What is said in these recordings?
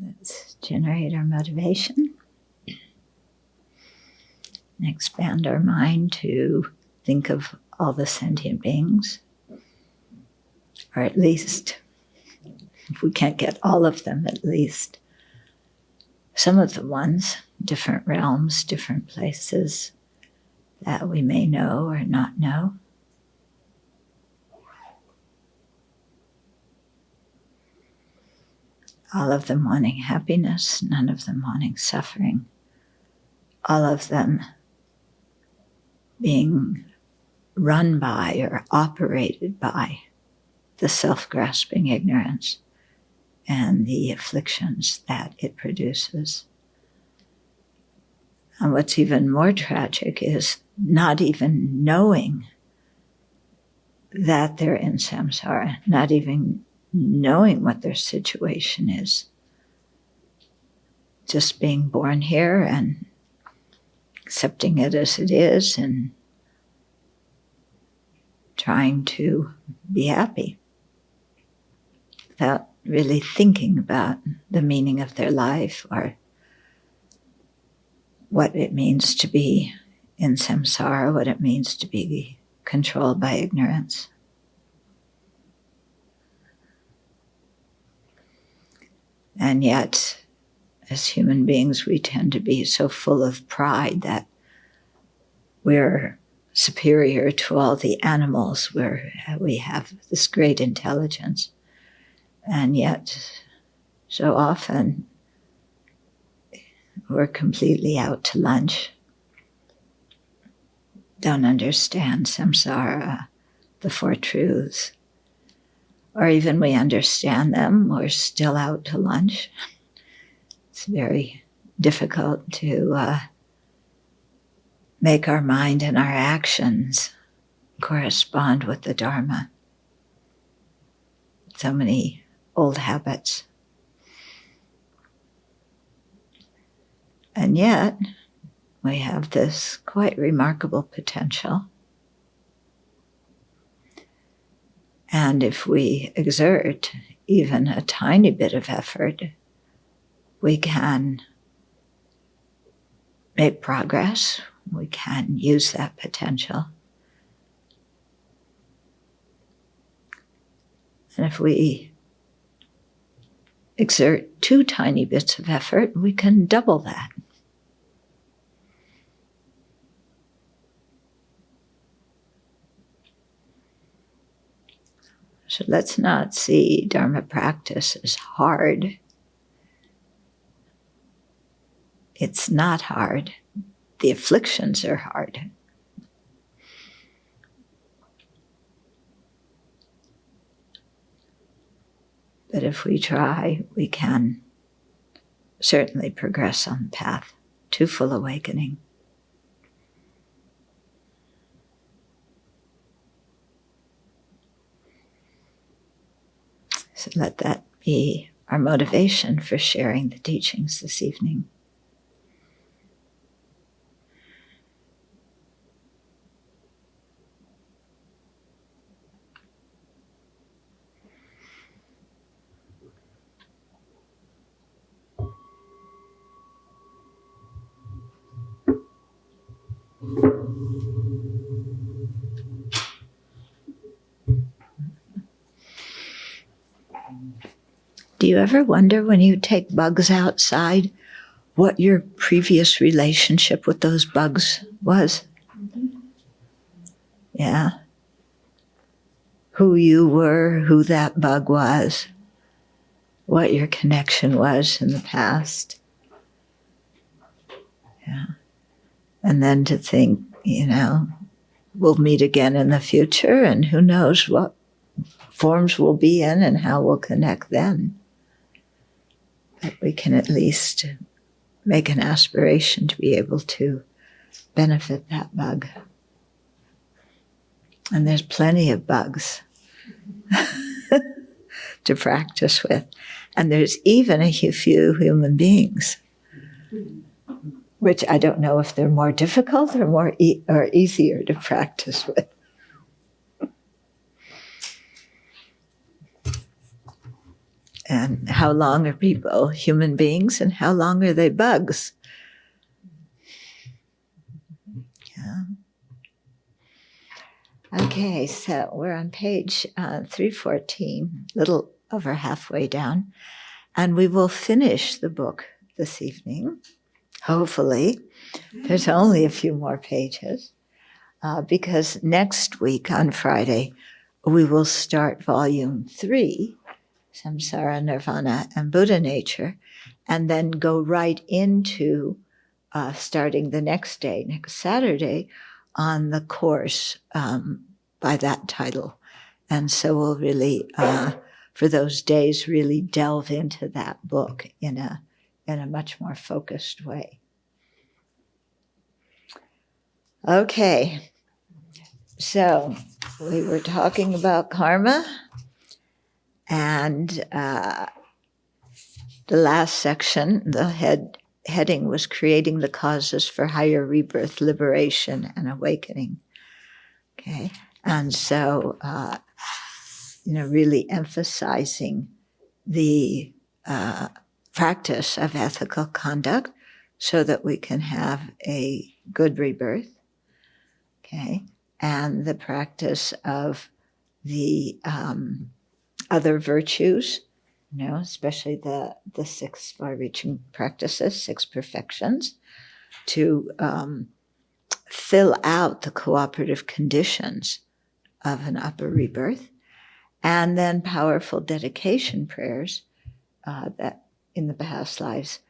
Let's generate our motivation and expand our mind to think of all the sentient beings, or at least, if we can't get all of them, at least some of the ones, different realms, different places that we may know or not know. All of them wanting happiness, none of them wanting suffering. All of them being run by or operated by the self-grasping ignorance and the afflictions that it produces. And what's even more tragic is not even knowing that they're in samsara, not even knowing what their situation is. Just being born here and accepting it as it is and trying to be happy without really thinking about the meaning of their life or what it means to be in samsara, what it means to be controlled by ignorance. And yet, as human beings, we tend to be so full of pride that we're superior to all the animals, where we have this great intelligence. And yet, so often, we're completely out to lunch, don't understand samsara, the Four Truths, or even we understand them, we're still out to lunch. It's very difficult to make our mind and our actions correspond with the Dharma. So many old habits. And yet, we have this quite remarkable potential. And if we exert even a tiny bit of effort, we can make progress. We can use that potential. And if we exert 2 tiny bits of effort, we can double that. So let's not see Dharma practice as hard. It's not hard. The afflictions are hard. But if we try, we can certainly progress on the path to full awakening. So let that be our motivation for sharing the teachings this evening. Do you ever wonder when you take bugs outside what your previous relationship with those bugs was? Yeah. Who you were, who that bug was, what your connection was in the past. Yeah. And then to think, we'll meet again in the future, and who knows what forms we'll be in and how we'll connect then. But we can at least make an aspiration to be able to benefit that bug. And there's plenty of bugs to practice with. And there's even a few human beings, which I don't know if they're more difficult or or easier to practice with. And how long are people human beings and how long are they bugs? Yeah. Okay, so we're on page 314, a little over halfway down, and we will finish the book this evening, hopefully. There's only a few more pages, because next week on Friday, we will start volume 3, Samsara, Nirvana, and Buddha Nature, and then go right into starting the next day, next Saturday, on the course by that title. And so we'll really, for those days, really delve into that book in a much more focused way. Okay, so we were talking about karma, and the last section, the heading was creating the causes for higher rebirth, liberation, and awakening. Okay, and so, really emphasizing the practice of ethical conduct so that we can have a good rebirth. Okay, and the practice of the other virtues, especially the 6 far-reaching practices, 6 perfections, to fill out the cooperative conditions of an upper rebirth, and then powerful dedication prayers that in the past lives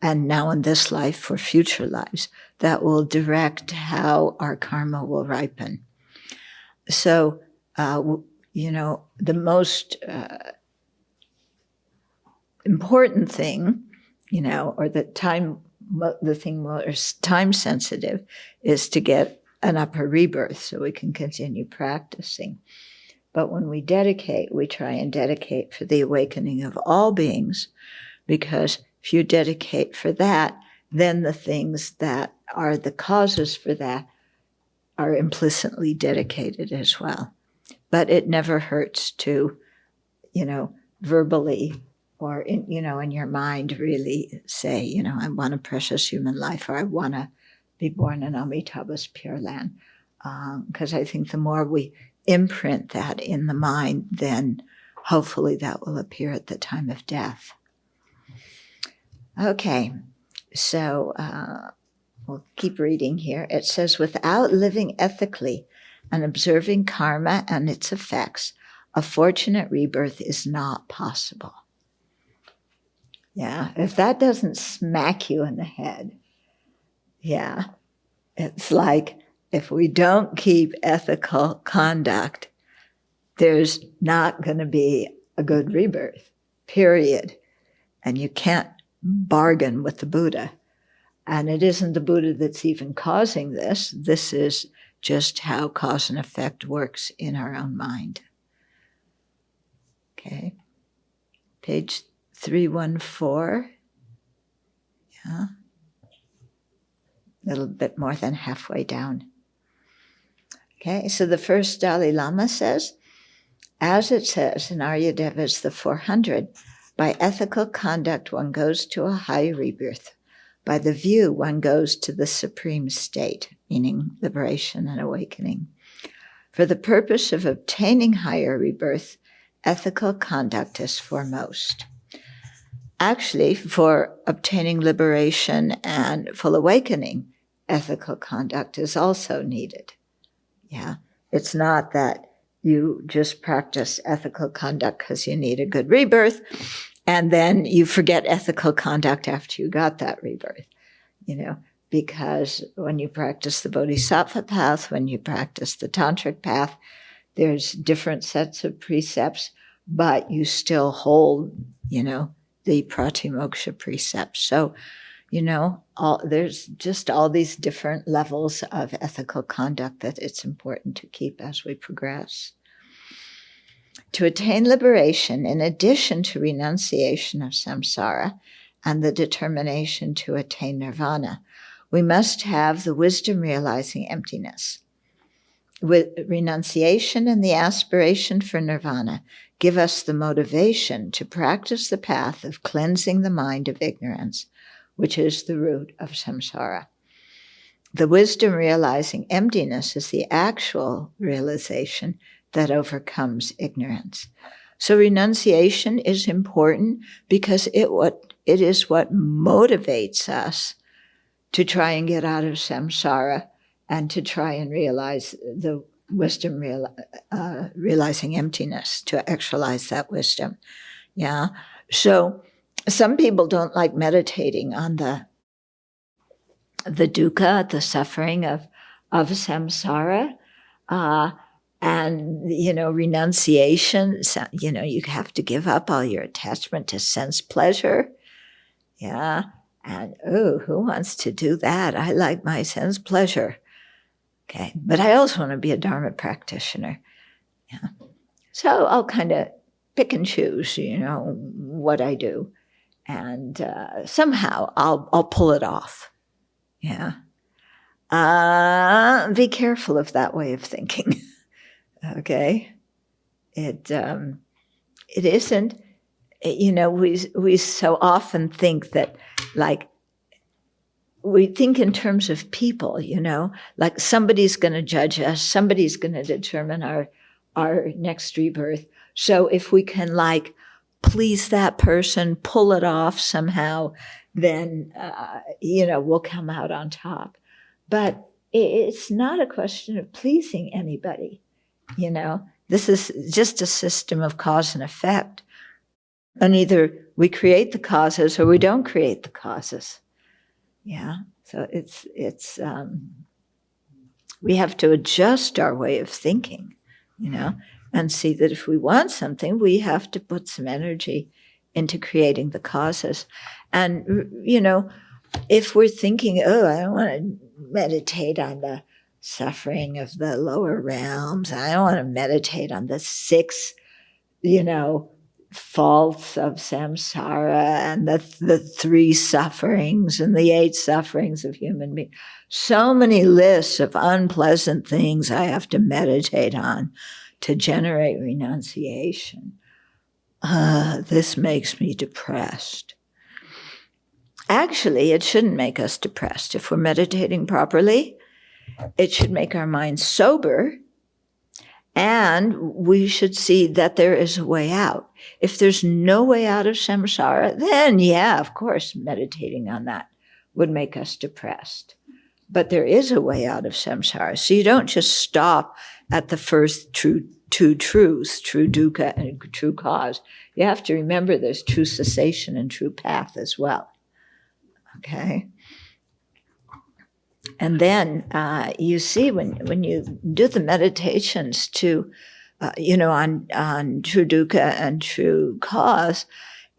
and now in this life for future lives that will direct how our karma will ripen. So, the most important thing, or the thing most time sensitive is to get an upper rebirth so we can continue practicing. But when we dedicate, we try and dedicate for the awakening of all beings, because if you dedicate for that, then the things that are the causes for that are implicitly dedicated as well. But it never hurts to, verbally or in your mind really say, I want a precious human life, or I want to be born in Amitabha's Pure Land. Because I think the more we imprint that in the mind, then hopefully that will appear at the time of death. Okay, so we'll keep reading here. It says, without living ethically and observing karma and its effects, a fortunate rebirth is not possible. Yeah, if that doesn't smack you in the head, yeah, it's like if we don't keep ethical conduct, there's not going to be a good rebirth, period. And you can't bargain with the Buddha. And it isn't the Buddha that's even causing this. This is just how cause and effect works in our own mind. Okay. Page 314. Yeah. A little bit more than halfway down. Okay, so the first Dalai Lama says, as it says in Aryadeva's The 400, by ethical conduct one goes to a high rebirth. By the view one goes to the supreme state, meaning liberation and awakening. For the purpose of obtaining higher rebirth, ethical conduct is foremost. Actually, for obtaining liberation and full awakening, ethical conduct is also needed. Yeah, it's not that you just practice ethical conduct because you need a good rebirth, and then you forget ethical conduct after you got that rebirth, because when you practice the Bodhisattva path, when you practice the Tantric path, there's different sets of precepts, but you still hold, the Pratimoksha precepts. So, there's just all these different levels of ethical conduct that it's important to keep as we progress. To attain liberation, in addition to renunciation of samsara and the determination to attain nirvana, we must have the wisdom realizing emptiness. with renunciation and the aspiration for nirvana give us the motivation to practice the path of cleansing the mind of ignorance, which is the root of samsara. The wisdom realizing emptiness is the actual realization that overcomes ignorance. So renunciation is important because it is what motivates us to try and get out of samsara and to try and realize the wisdom, realizing emptiness, to actualize that wisdom. Yeah. So some people don't like meditating on the dukkha, the suffering of samsara, and, renunciation. So, you have to give up all your attachment to sense pleasure. Yeah. And, who wants to do that? I like my sense pleasure. Okay. But I also want to be a Dharma practitioner. Yeah. So I'll kind of pick and choose, what I do. And somehow I'll pull it off. Yeah. Be careful of that way of thinking. Okay. It isn't, we so often think that, like, we think in terms of people, like somebody's going to judge us, somebody's going to determine our next rebirth. So if we can, like, please that person, pull it off somehow, then, we'll come out on top. But it's not a question of pleasing anybody, This is just a system of cause and effect. And either we create the causes or we don't create the causes. Yeah. So it's we have to adjust our way of thinking, and see that if we want something, we have to put some energy into creating the causes. And, if we're thinking, I don't want to meditate on the suffering of the lower realms, I don't want to meditate on the 6, faults of samsara and the 3 sufferings and the 8 sufferings of human beings. So many lists of unpleasant things I have to meditate on to generate renunciation. This makes me depressed. Actually, it shouldn't make us depressed. If we're meditating properly, it should make our minds sober, and we should see that there is a way out. If there's no way out of samsara, then yeah, of course, meditating on that would make us depressed. But there is a way out of samsara. So you don't just stop at the first two truths, true dukkha and true cause. You have to remember there's true cessation and true path as well. Okay? And then you see when you do the meditations to, on true dukkha and true cause,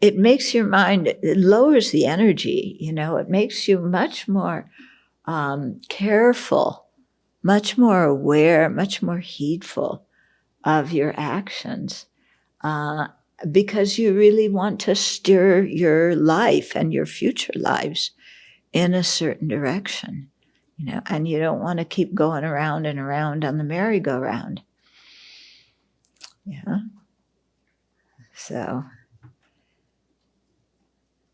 it makes your mind, it lowers the energy, it makes you much more careful, much more aware, much more heedful of your actions, because you really want to steer your life and your future lives in a certain direction. And you don't want to keep going around and around on the merry-go-round. Yeah. So,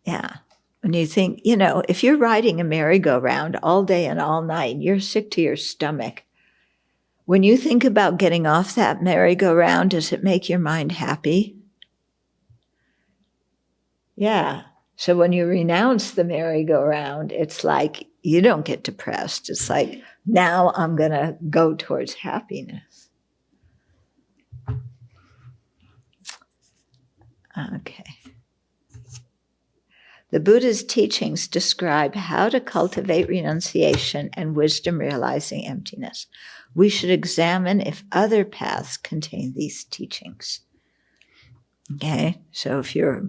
yeah. When you think, if you're riding a merry-go-round all day and all night, you're sick to your stomach. When you think about getting off that merry-go-round, does it make your mind happy? Yeah. So when you renounce the merry-go-round, it's like you don't get depressed. It's like, now I'm going to go towards happiness. Okay. The Buddha's teachings describe how to cultivate renunciation and wisdom realizing emptiness. We should examine if other paths contain these teachings. Okay, so if you're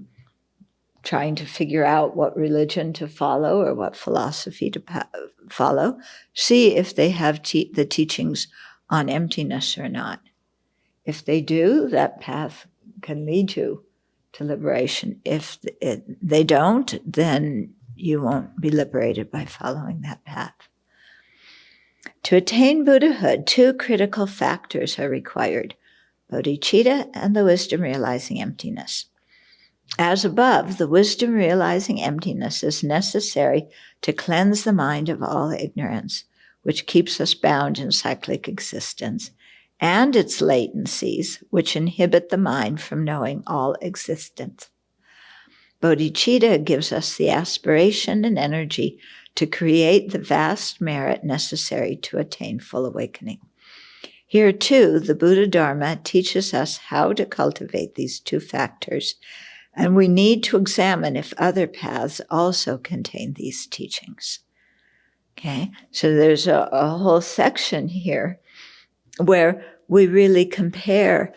trying to figure out what religion to follow or what philosophy to follow, see if they have the teachings on emptiness or not. If they do, that path can lead you to liberation. If they don't, then you won't be liberated by following that path. To attain Buddhahood, two critical factors are required: bodhicitta and the wisdom realizing emptiness. As above, the wisdom realizing emptiness is necessary to cleanse the mind of all ignorance, which keeps us bound in cyclic existence, and its latencies, which inhibit the mind from knowing all existence. Bodhicitta gives us the aspiration and energy to create the vast merit necessary to attain full awakening. Here, too, the Buddha Dharma teaches us how to cultivate these two factors, and we need to examine if other paths also contain these teachings. Okay, so there's a whole section here where we really compare,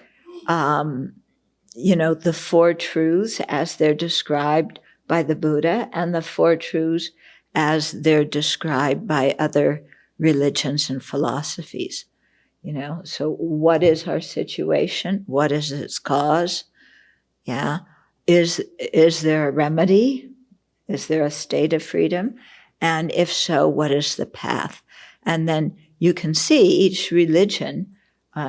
the four truths as they're described by the Buddha and the four truths as they're described by other religions and philosophies. So what is our situation? What is its cause? Yeah. Is there a remedy? Is there a state of freedom? And if so, what is the path? And then you can see each religion,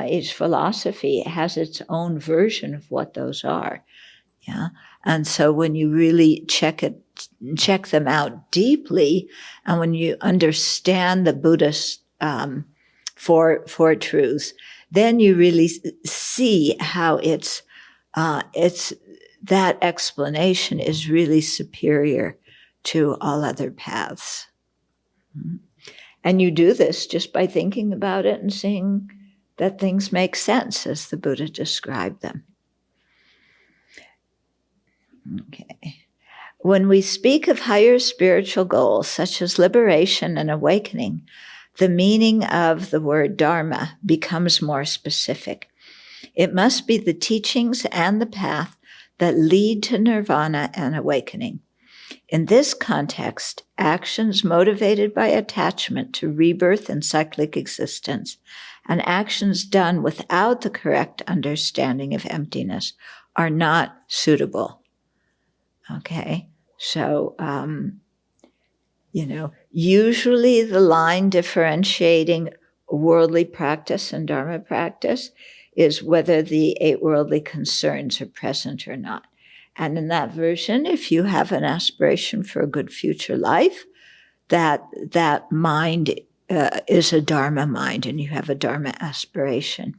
each philosophy has its own version of what those are. Yeah. And so when you really check them out deeply, and when you understand the Buddhist four truths, then you really see how it's that explanation is really superior to all other paths. And you do this just by thinking about it and seeing that things make sense as the Buddha described them. Okay. When we speak of higher spiritual goals, such as liberation and awakening, the meaning of the word dharma becomes more specific. It must be the teachings and the path that lead to nirvana and awakening. In this context, actions motivated by attachment to rebirth and cyclic existence, and actions done without the correct understanding of emptiness, are not suitable. Okay, so, usually the line differentiating worldly practice and dharma practice is whether the 8 worldly concerns are present or not. And in that version, if you have an aspiration for a good future life, that mind is a dharma mind, and you have a dharma aspiration.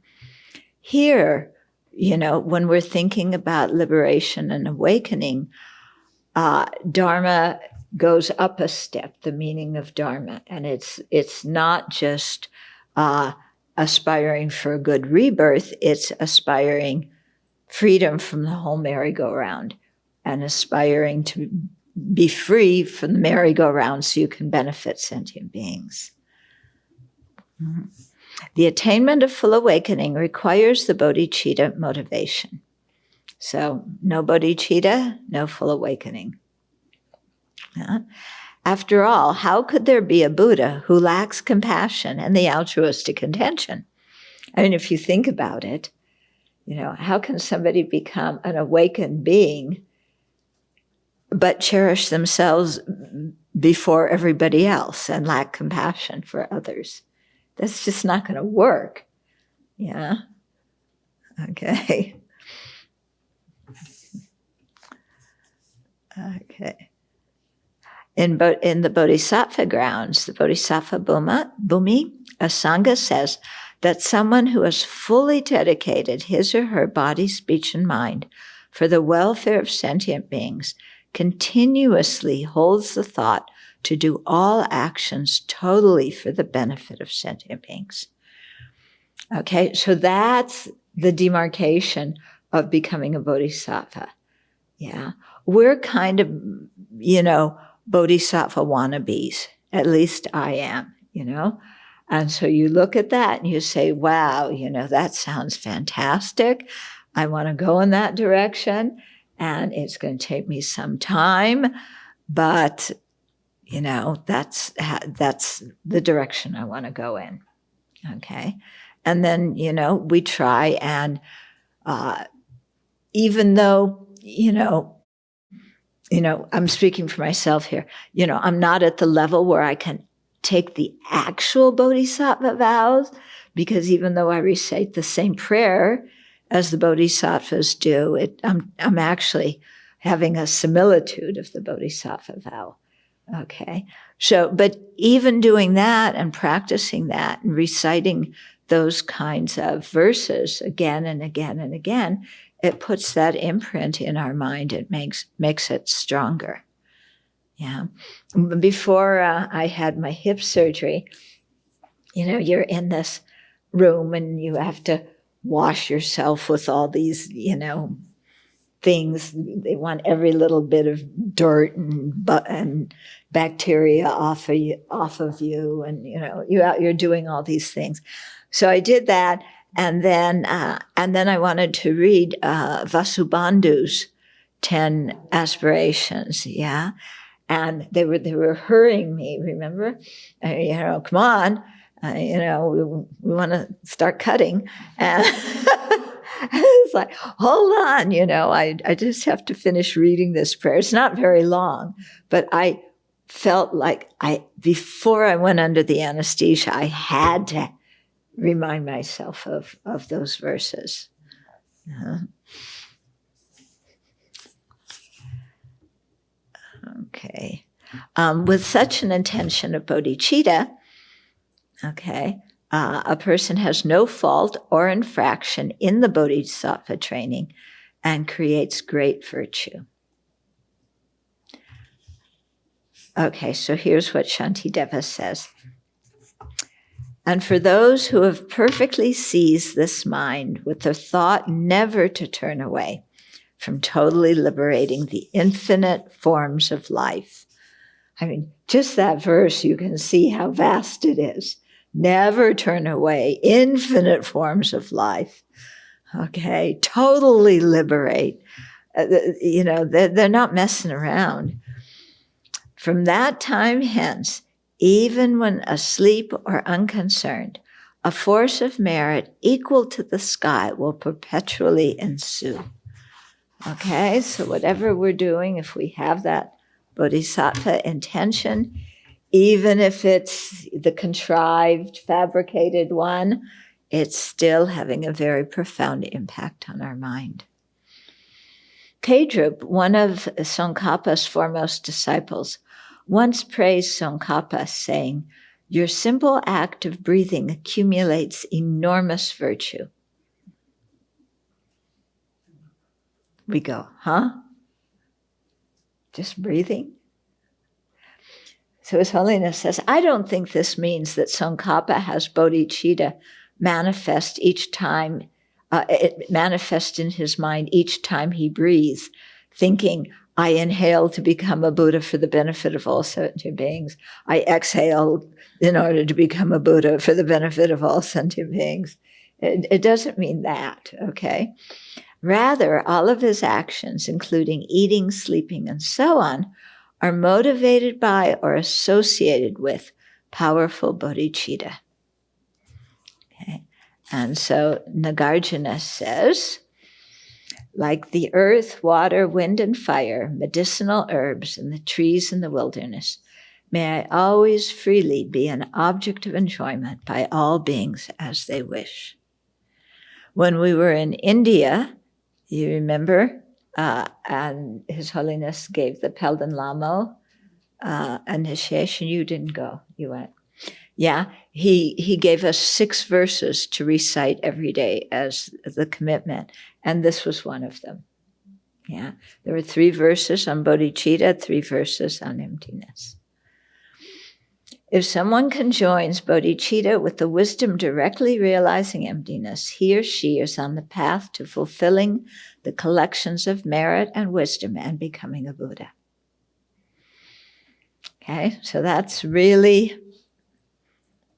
Here, when we're thinking about liberation and awakening, dharma goes up a step, the meaning of dharma, and it's not just aspiring for a good rebirth, it's aspiring freedom from the whole merry-go-round and aspiring to be free from the merry-go-round so you can benefit sentient beings. Mm-hmm. The attainment of full awakening requires the bodhicitta motivation. So no bodhicitta, no full awakening. After all, how could there be a Buddha who lacks compassion and the altruistic intention? I mean, if you think about it, how can somebody become an awakened being but cherish themselves before everybody else and lack compassion for others? That's just not going to work. Yeah? Okay. Okay. In the Bodhisattva grounds, the Bodhisattva Bhumi, a Sangha says that someone who has fully dedicated his or her body, speech, and mind for the welfare of sentient beings continuously holds the thought to do all actions totally for the benefit of sentient beings. Okay, so that's the demarcation of becoming a bodhisattva. Yeah, we're kind of, bodhisattva wannabes. At least I am, And so you look at that and you say, wow, that sounds fantastic. I want to go in that direction, and it's going to take me some time, but, that's the direction I want to go in. Okay. And then, we try and, even though, I'm speaking for myself here, I'm not at the level where I can take the actual bodhisattva vows, because even though I recite the same prayer as the bodhisattvas do, I'm actually having a similitude of the bodhisattva vow. Okay. So, but even doing that and practicing that and reciting those kinds of verses again and again and again, it puts that imprint in our mind. It makes it stronger. Yeah. Before I had my hip surgery, you're in this room and you have to wash yourself with all these, things. They want every little bit of dirt and bacteria off of you, and you're doing all these things. So I did that, and then I wanted to read Vasubandhu's 10 aspirations. Yeah, and they were hurrying me. Remember, come on, we want to start cutting, and it's like, hold on, I just have to finish reading this prayer. It's not very long, but I felt like before I went under the anesthesia, I had to remind myself of those verses. Okay. With such an intention of bodhicitta, a person has no fault or infraction in the bodhisattva training and creates great virtue. Okay, so here's what Shantideva says. And for those who have perfectly seized this mind with the thought never to turn away from totally liberating the infinite forms of life. I mean, just that verse, you can see how vast it is. Never turn away, infinite forms of life. Okay, totally liberate. They're not messing around. From that time hence, even when asleep or unconcerned, a force of merit equal to the sky will perpetually ensue. Okay, so whatever we're doing, if we have that bodhisattva intention, even if it's the contrived, fabricated one, it's still having a very profound impact on our mind. Kedrup, one of Tsongkhapa's foremost disciples, once praised Tsongkhapa, saying, "Your simple act of breathing accumulates enormous virtue." We go, huh? Just breathing? So His Holiness says, I don't think this means that Tsongkhapa has bodhicitta manifest each time, it manifests in his mind each time he breathes, thinking, I inhale to become a Buddha for the benefit of all sentient beings. I exhale in order to become a Buddha for the benefit of all sentient beings. It doesn't mean that, okay? Rather, all of his actions, including eating, sleeping, and so on, are motivated by or associated with powerful bodhicitta. Okay. And so Nagarjuna says, like the earth, water, wind, and fire, medicinal herbs, and the trees in the wilderness, may I always freely be an object of enjoyment by all beings as they wish. When we were in India, you remember, and His Holiness gave the Pelden Lama initiation. You didn't go, you went. Yeah, he gave us 6 verses to recite every day as the commitment, and this was one of them. Yeah, there were 3 verses on bodhicitta, 3 verses on emptiness. If someone conjoins bodhicitta with the wisdom directly realizing emptiness, he or she is on the path to fulfilling the collections of merit and wisdom and becoming a Buddha. Okay, so that's really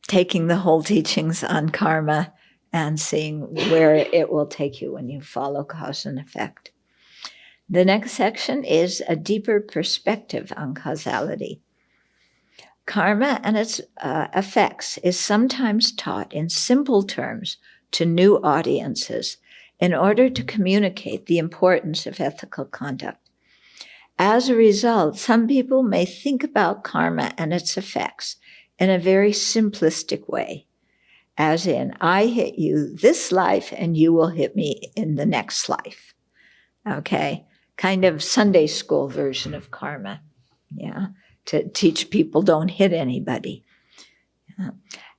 taking the whole teachings on karma and seeing where it will take you when you follow cause and effect. The next section is a deeper perspective on causality. Karma and its effects is sometimes taught in simple terms to new audiences in order to communicate the importance of ethical conduct. As a result, some people may think about karma and its effects in a very simplistic way, as in, I hit you this life and you will hit me in the next life. Okay? Kind of Sunday school version of karma. Yeah? To teach people don't hit anybody. Yeah.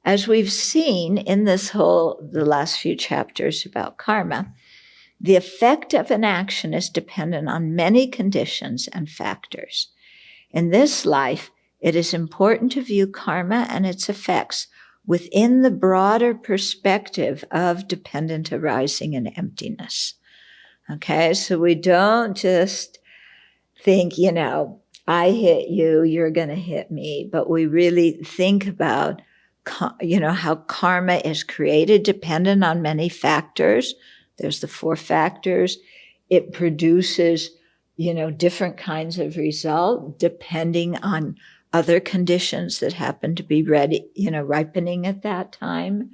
As we've seen in the last few chapters about karma, the effect of an action is dependent on many conditions and factors. In this life, it is important to view karma and its effects within the broader perspective of dependent arising and emptiness. Okay, so we don't just think, I hit you, you're going to hit me, but we really think about, how karma is created dependent on many factors. There's the 4 factors. It produces, different kinds of result depending on other conditions that happen to be ready, ripening at that time.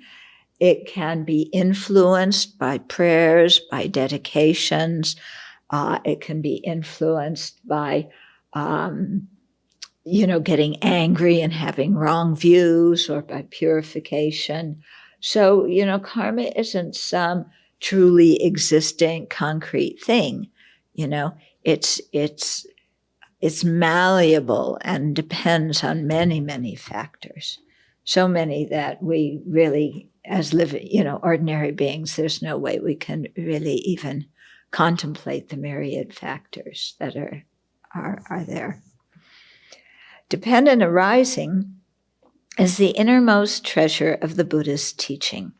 It can be influenced by prayers, by dedications. It can be influenced by, getting angry and having wrong views, or by purification. So, karma isn't some truly existent concrete thing. It's malleable and depends on many, many factors. So many that we really, as ordinary beings, there's no way we can really even contemplate the myriad factors that are there. Dependent arising is the innermost treasure of the Buddha's teaching.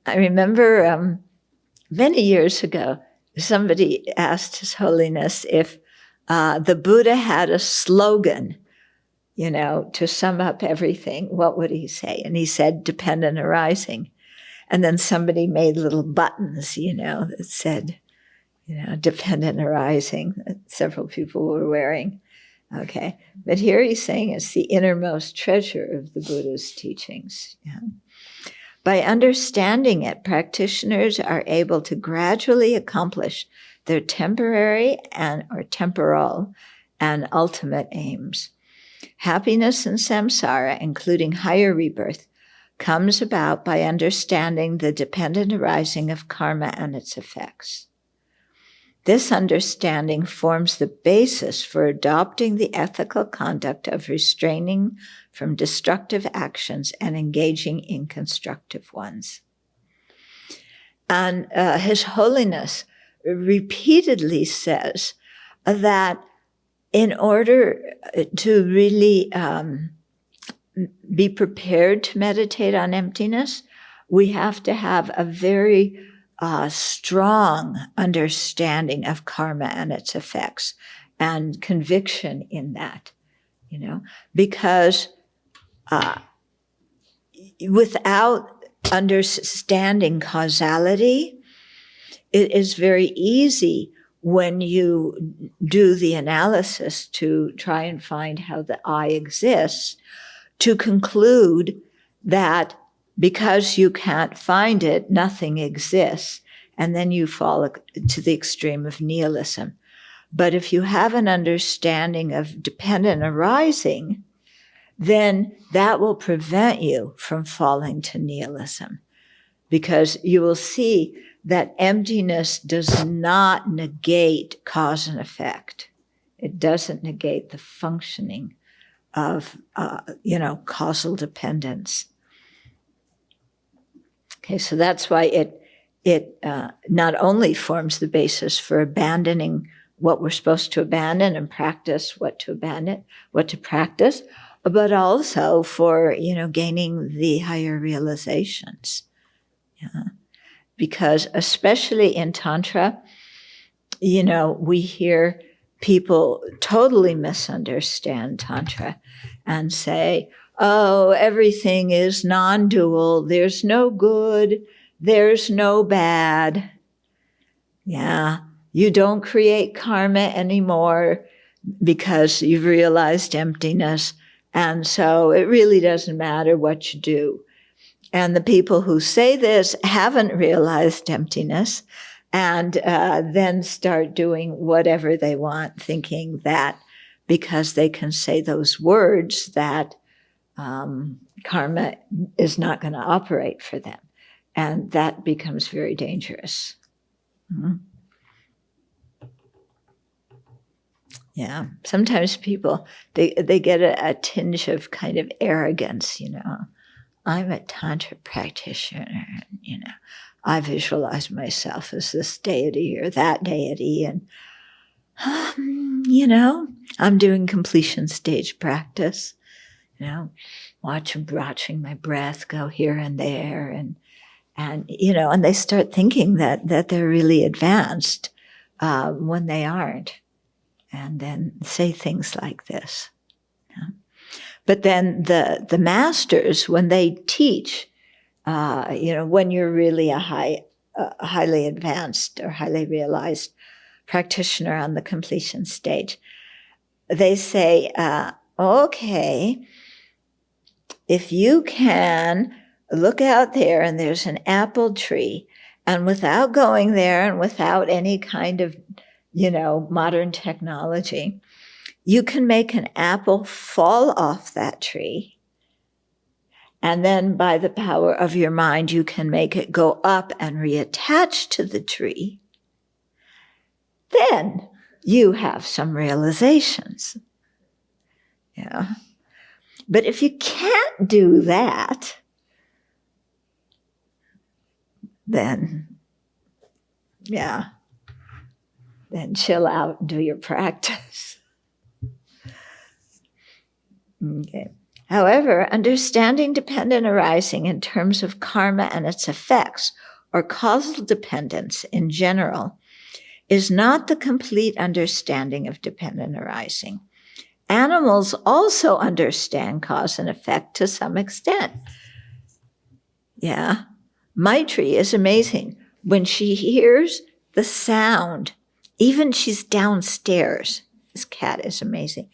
I remember many years ago, somebody asked His Holiness if the Buddha had a slogan, to sum up everything, what would he say? And he said, dependent arising. And then somebody made little buttons, that said, dependent arising, that several people were wearing. Okay. But here he's saying it's the innermost treasure of the Buddha's teachings. Yeah. By understanding it, practitioners are able to gradually accomplish their temporary or temporal and ultimate aims. Happiness in samsara, including higher rebirth, comes about by understanding the dependent arising of karma and its effects. This understanding forms the basis for adopting the ethical conduct of restraining from destructive actions and engaging in constructive ones. And His Holiness repeatedly says that in order to really be prepared to meditate on emptiness, we have to have a very strong understanding of karma and its effects and conviction in that, because without understanding causality, it is very easy when you do the analysis to try and find how the I exists, to conclude that because you can't find it, nothing exists, and then you fall to the extreme of nihilism. But if you have an understanding of dependent arising, then that will prevent you from falling to nihilism, because you will see that emptiness does not negate cause and effect. It doesn't negate the functioning of, causal dependence. Okay, so that's why it not only forms the basis for abandoning what we're supposed to abandon and practice what to practice, but also for, gaining the higher realizations. Yeah. Because especially in Tantra, we hear people totally misunderstand Tantra and say, oh, everything is non-dual. There's no good. There's no bad. Yeah. You don't create karma anymore because you've realized emptiness. And so it really doesn't matter what you do. And the people who say this haven't realized emptiness and then start doing whatever they want, thinking that because they can say those words that karma is not going to operate for them. And that becomes very dangerous. Mm-hmm. Yeah, sometimes people, they get a tinge of kind of arrogance, I'm a Tantra practitioner, I visualize myself as this deity or that deity, and, I'm doing completion stage practice, watching my breath go here and there, and they start thinking that they're really advanced when they aren't. And then say things like this. But then the masters, when they teach, when you're really a highly advanced or highly realized practitioner on the completion stage, they say, okay, if you can look out there and there's an apple tree, and without going there and without any kind of modern technology, you can make an apple fall off that tree. And then by the power of your mind, you can make it go up and reattach to the tree. Then you have some realizations. Yeah. But if you can't do that, then chill out and do your practice. Okay. However, understanding dependent arising in terms of karma and its effects, or causal dependence in general, is not the complete understanding of dependent arising. Animals also understand cause and effect to some extent. Yeah. Maitri is amazing. When she hears the sound, even she's downstairs. This cat is amazing.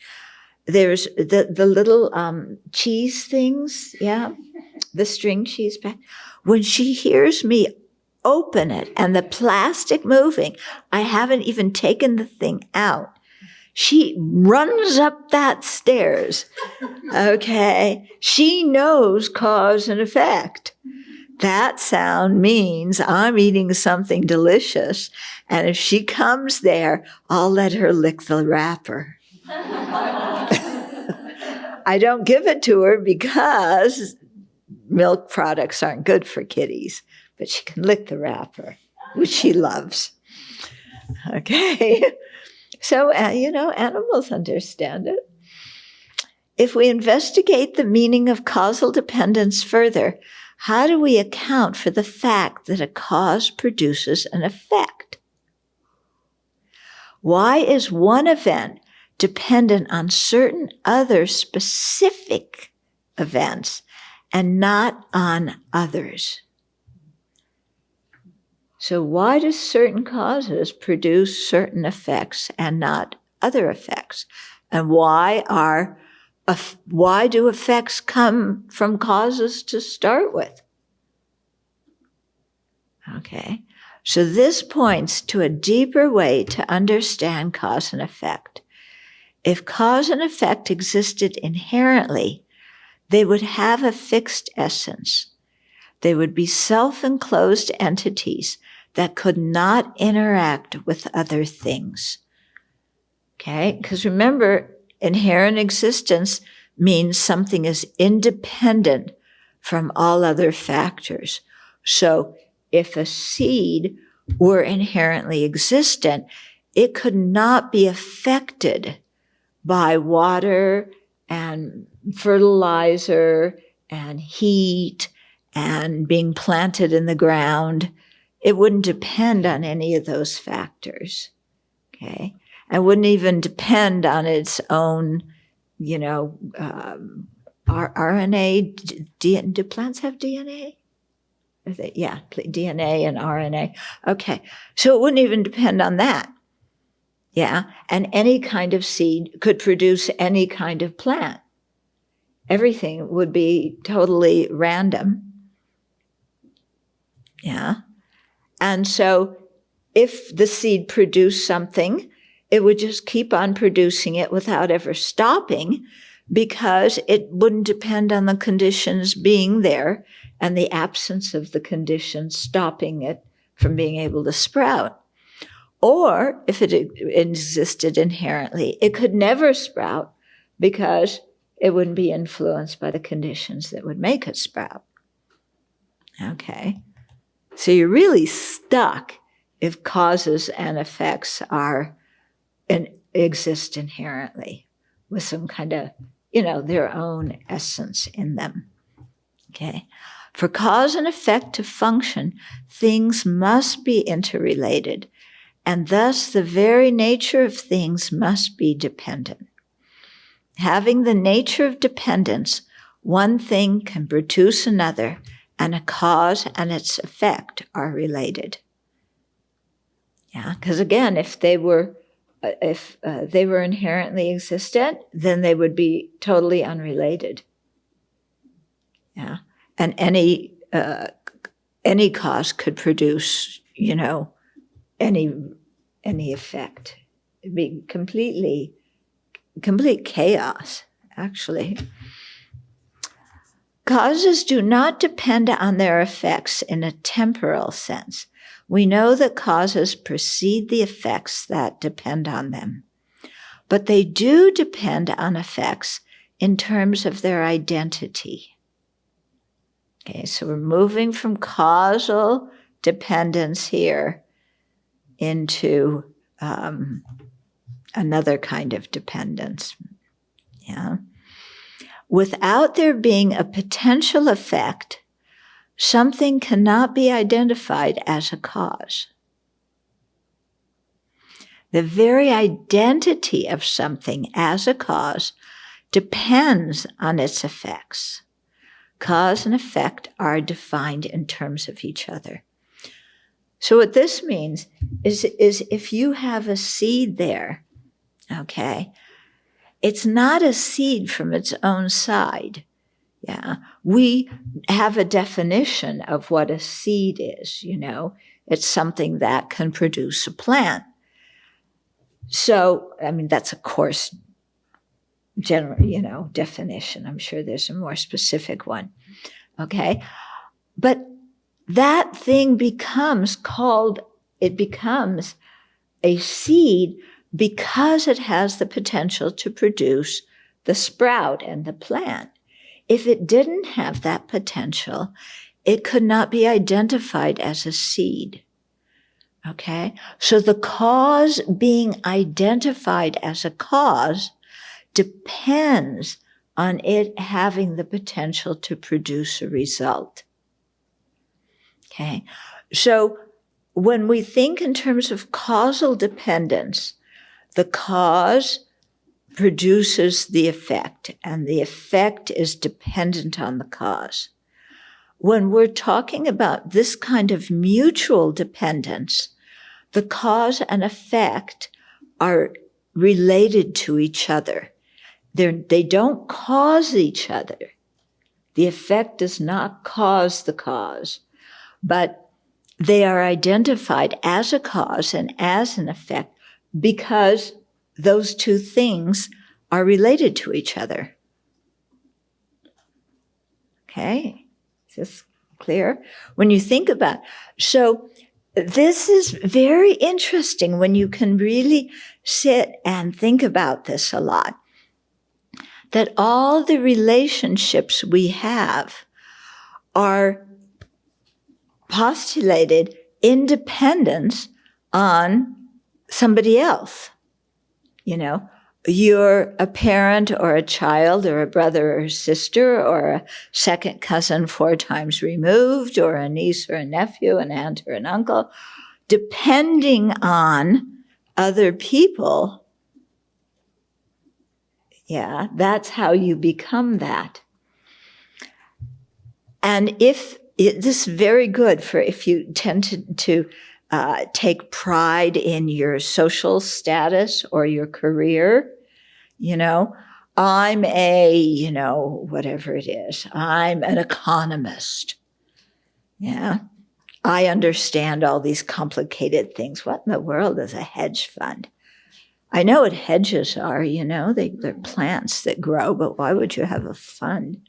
There's the little cheese things, the string cheese bag. When she hears me open it and the plastic moving, I haven't even taken the thing out. She runs up that stairs. Okay, she knows cause and effect. That sound means I'm eating something delicious, and if she comes there, I'll let her lick the wrapper. I don't give it to her because milk products aren't good for kitties, but she can lick the wrapper, which she loves. Okay, so, animals understand it. If we investigate the meaning of causal dependence further, how do we account for the fact that a cause produces an effect? Why is one event dependent on certain other specific events and not on others? So why do certain causes produce certain effects and not other effects? And why do effects come from causes to start with? Okay, so this points to a deeper way to understand cause and effect. If cause and effect existed inherently, they would have a fixed essence. They would be self-enclosed entities that could not interact with other things. Okay, because remember, inherent existence means something is independent from all other factors. So if a seed were inherently existent, it could not be affected by water and fertilizer and heat and being planted in the ground. It wouldn't depend on any of those factors. Okay, and wouldn't even depend on its own, RNA. Do plants have DNA? DNA and RNA. Okay, so it wouldn't even depend on that. Yeah, and any kind of seed could produce any kind of plant. Everything would be totally random. Yeah, and so if the seed produced something, it would just keep on producing it without ever stopping, because it wouldn't depend on the conditions being there and the absence of the conditions stopping it from being able to sprout. Or if it existed inherently, it could never sprout because it wouldn't be influenced by the conditions that would make it sprout. Okay. So you're really stuck if causes and effects exist inherently with some kind of, their own essence in them. Okay. For cause and effect to function, things must be interrelated, and thus the very nature of things must be dependent. Having the nature of dependence, one thing can produce another, and a cause and its effect are related. Yeah, because again, if they were inherently existent, then they would be totally unrelated. Yeah, and any cause could produce, any effect. It'd be complete chaos, actually. Causes do not depend on their effects in a temporal sense. We know that causes precede the effects that depend on them, but they do depend on effects in terms of their identity. Okay, so we're moving from causal dependence here into another kind of dependence. Yeah. Without there being a potential effect, something cannot be identified as a cause. The very identity of something as a cause depends on its effects. Cause and effect are defined in terms of each other. So what this means is if you have a seed there, okay, it's not a seed from its own side. Yeah, we have a definition of what a seed is, It's something that can produce a plant. So, that's a coarse general, definition. I'm sure there's a more specific one. Okay? But that thing becomes a seed because it has the potential to produce the sprout and the plant. If it didn't have that potential, it could not be identified as a seed. Okay? So the cause being identified as a cause depends on it having the potential to produce a result. Okay? So when we think in terms of causal dependence, the cause produces the effect, and the effect is dependent on the cause. When we're talking about this kind of mutual dependence, the cause and effect are related to each other. They don't cause each other. The effect does not cause the cause, but they are identified as a cause and as an effect because those two things are related to each other. Okay, is this clear? When you think about, so this is very interesting when you can really sit and think about this a lot, that all the relationships we have are postulated independence on somebody else. You're a parent or a child or a brother or a sister or a second cousin 4 times removed or a niece or a nephew, an aunt or an uncle. Depending on other people, yeah, that's how you become that. And this is very good for if you tend to take pride in your social status or your career. I'm a, whatever it is. I'm an economist. Yeah. I understand all these complicated things. What in the world is a hedge fund? I know what hedges are, they're plants that grow, but why would you have a fund?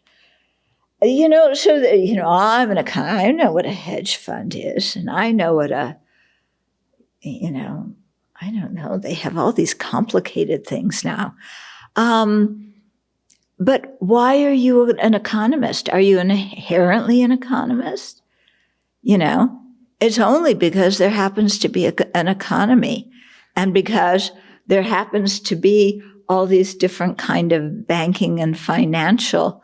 I know what a hedge fund is, and I know what I don't know, they have all these complicated things now. But why are you an economist? Are you inherently an economist? It's only because there happens to be an economy, and because there happens to be all these different kind of banking and financial,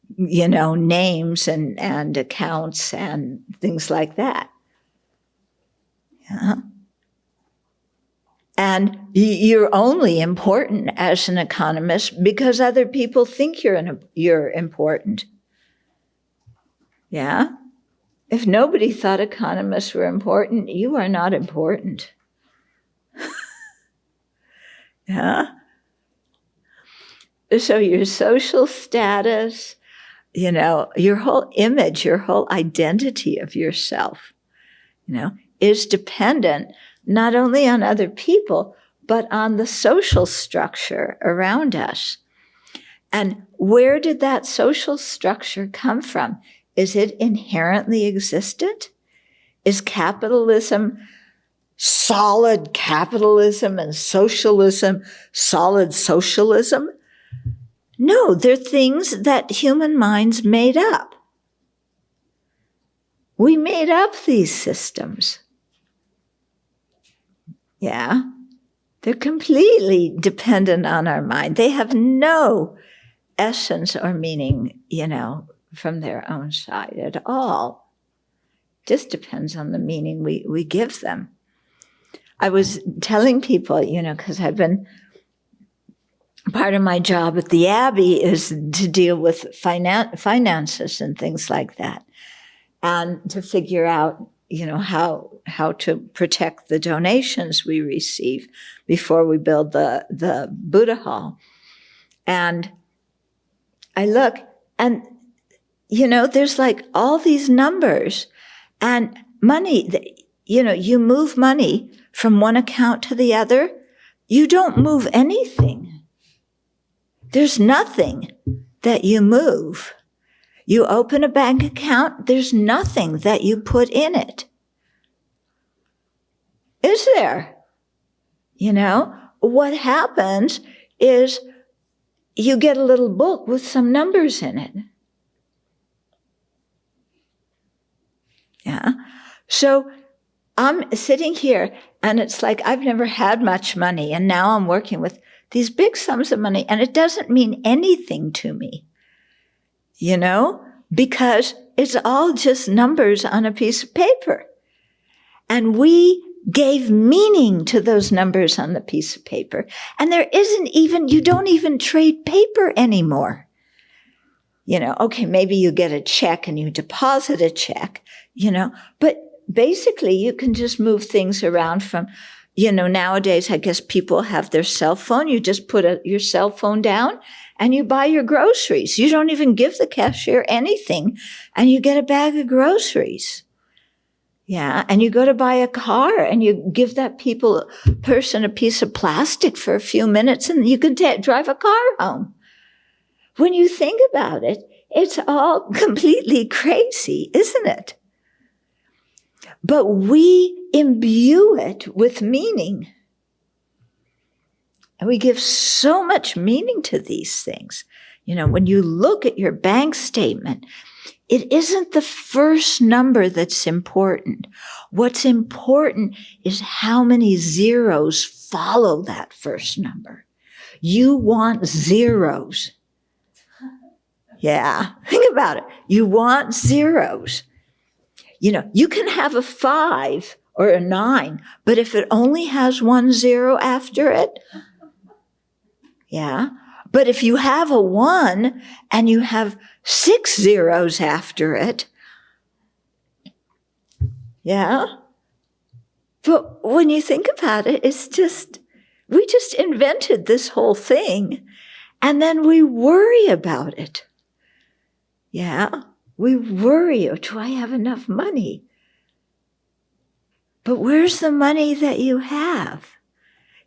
names and accounts and things like that. Yeah. And you're only important as an economist because other people think you're important. Yeah? If nobody thought economists were important, you are not important. Yeah? So your social status, your whole image, your whole identity of yourself, is dependent not only on other people, but on the social structure around us. And where did that social structure come from? Is it inherently existent? Is capitalism solid capitalism and socialism solid socialism? No, they're things that human minds made up. We made up these systems. Yeah, they're completely dependent on our mind. They have no essence or meaning, from their own side at all. Just depends on the meaning we give them. I was telling people, because I've been, part of my job at the Abbey is to deal with finances and things like that, and to figure out, how to protect the donations we receive before we build the Buddha Hall. And I look, and, there's like all these numbers and money, you move money from one account to the other. You don't move anything. There's nothing that you move. You open a bank account, there's nothing that you put in it. Is there? What happens is you get a little book with some numbers in it. Yeah. So I'm sitting here and it's like I've never had much money, and now I'm working with these big sums of money, and it doesn't mean anything to me. Because it's all just numbers on a piece of paper. And we gave meaning to those numbers on the piece of paper. And you don't even trade paper anymore. Okay, maybe you get a check and you deposit a check, but basically you can just move things around from, nowadays I guess people have their cell phone. You just put your cell phone down and you buy your groceries. You don't even give the cashier anything, and you get a bag of groceries. Yeah, and you go to buy a car and you give that person a piece of plastic for a few minutes and you can drive a car home. When you think about it, it's all completely crazy, isn't it? But we imbue it with meaning. And we give so much meaning to these things. When you look at your bank statement, it isn't the first number that's important. What's important is how many zeros follow that first number. You want zeros. Yeah, think about it. You want zeros. You can have a 5 or a 9, but if it only has 1 0 after it, yeah. But if you have a 1 and you have 6 zeros after it, yeah. But when you think about it, we just invented this whole thing, and then we worry about it. Yeah. We worry, do I have enough money? But where's the money that you have?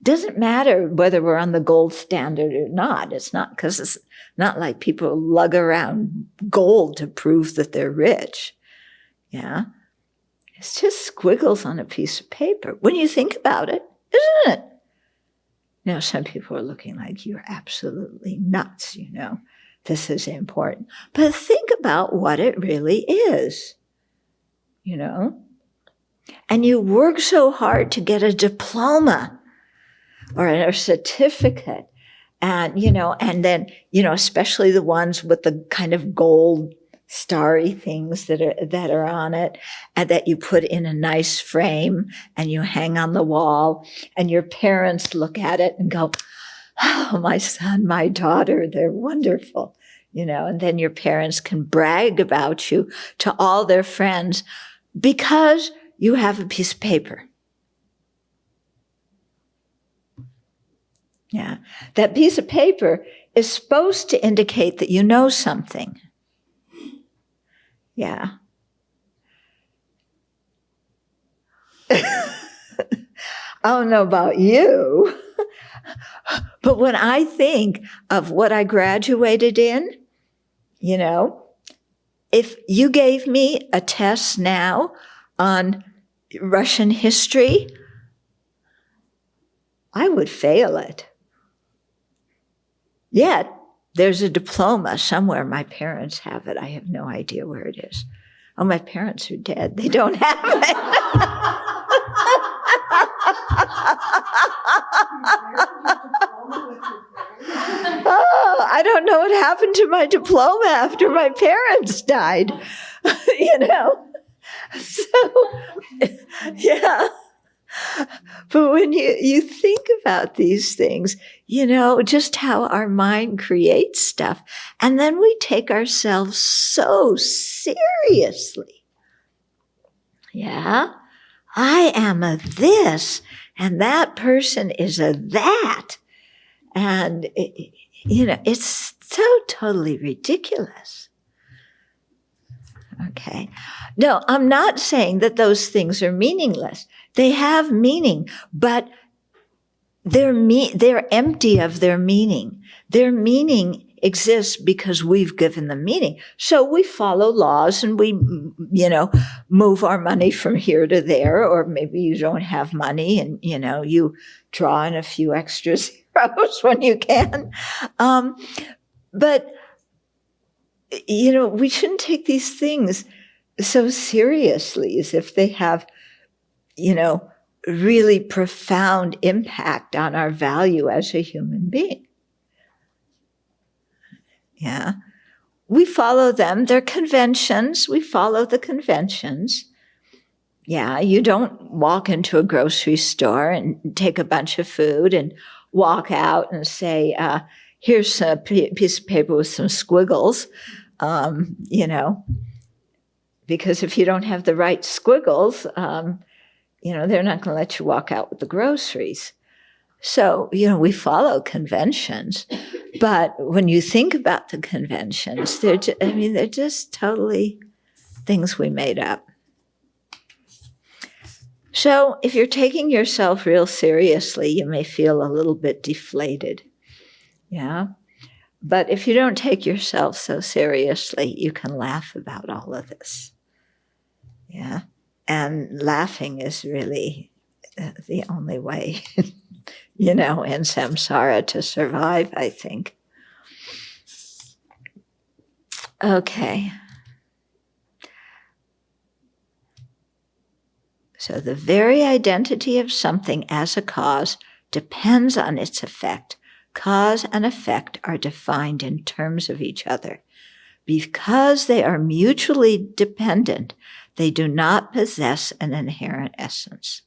Doesn't matter whether we're on the gold standard or not. It's not because it's not like people lug around gold to prove that they're rich. Yeah. It's just squiggles on a piece of paper. When you think about it, isn't it? Now, some people are looking like you're absolutely nuts, This is important. But think about what it really is, And you work so hard to get a diploma or a certificate. And, and then, especially the ones with the kind of gold starry things that are on it, and that you put in a nice frame and you hang on the wall, and your parents look at it and go, "Oh, my son, my daughter, they're wonderful," and then your parents can brag about you to all their friends because you have a piece of paper. Yeah, that piece of paper is supposed to indicate that you know something. Yeah. I don't know about you, but when I think of what I graduated in, if you gave me a test now on Russian history, I would fail it. Yet, there's a diploma somewhere. My parents have it. I have no idea where it is. Oh, my parents are dead. They don't have it. Oh, I don't know what happened to my diploma after my parents died. So, yeah. But when you think about these things, just how our mind creates stuff, and then we take ourselves so seriously. Yeah, I am a this, and that person is a that. And, it's so totally ridiculous. Okay. No, I'm not saying that those things are meaningless. They have meaning, but they're empty of their meaning. Their meaning exists because we've given them meaning. So we follow laws and we, move our money from here to there, or maybe you don't have money and, you draw in a few extra zeros when you can. But, we shouldn't take these things so seriously as if they have, really profound impact on our value as a human being. Yeah. We follow them. They're conventions. We follow the conventions. Yeah. You don't walk into a grocery store and take a bunch of food and walk out and say, here's a piece of paper with some squiggles, because if you don't have the right squiggles, they're not going to let you walk out with the groceries. So, we follow conventions, but when you think about the conventions, they're just totally things we made up. So if you're taking yourself real seriously, you may feel a little bit deflated. Yeah. But if you don't take yourself so seriously, you can laugh about all of this. Yeah. And laughing is really the only way, in samsara to survive, I think. Okay. So the very identity of something as a cause depends on its effect. Cause and effect are defined in terms of each other. Because they are mutually dependent, they do not possess an inherent essence.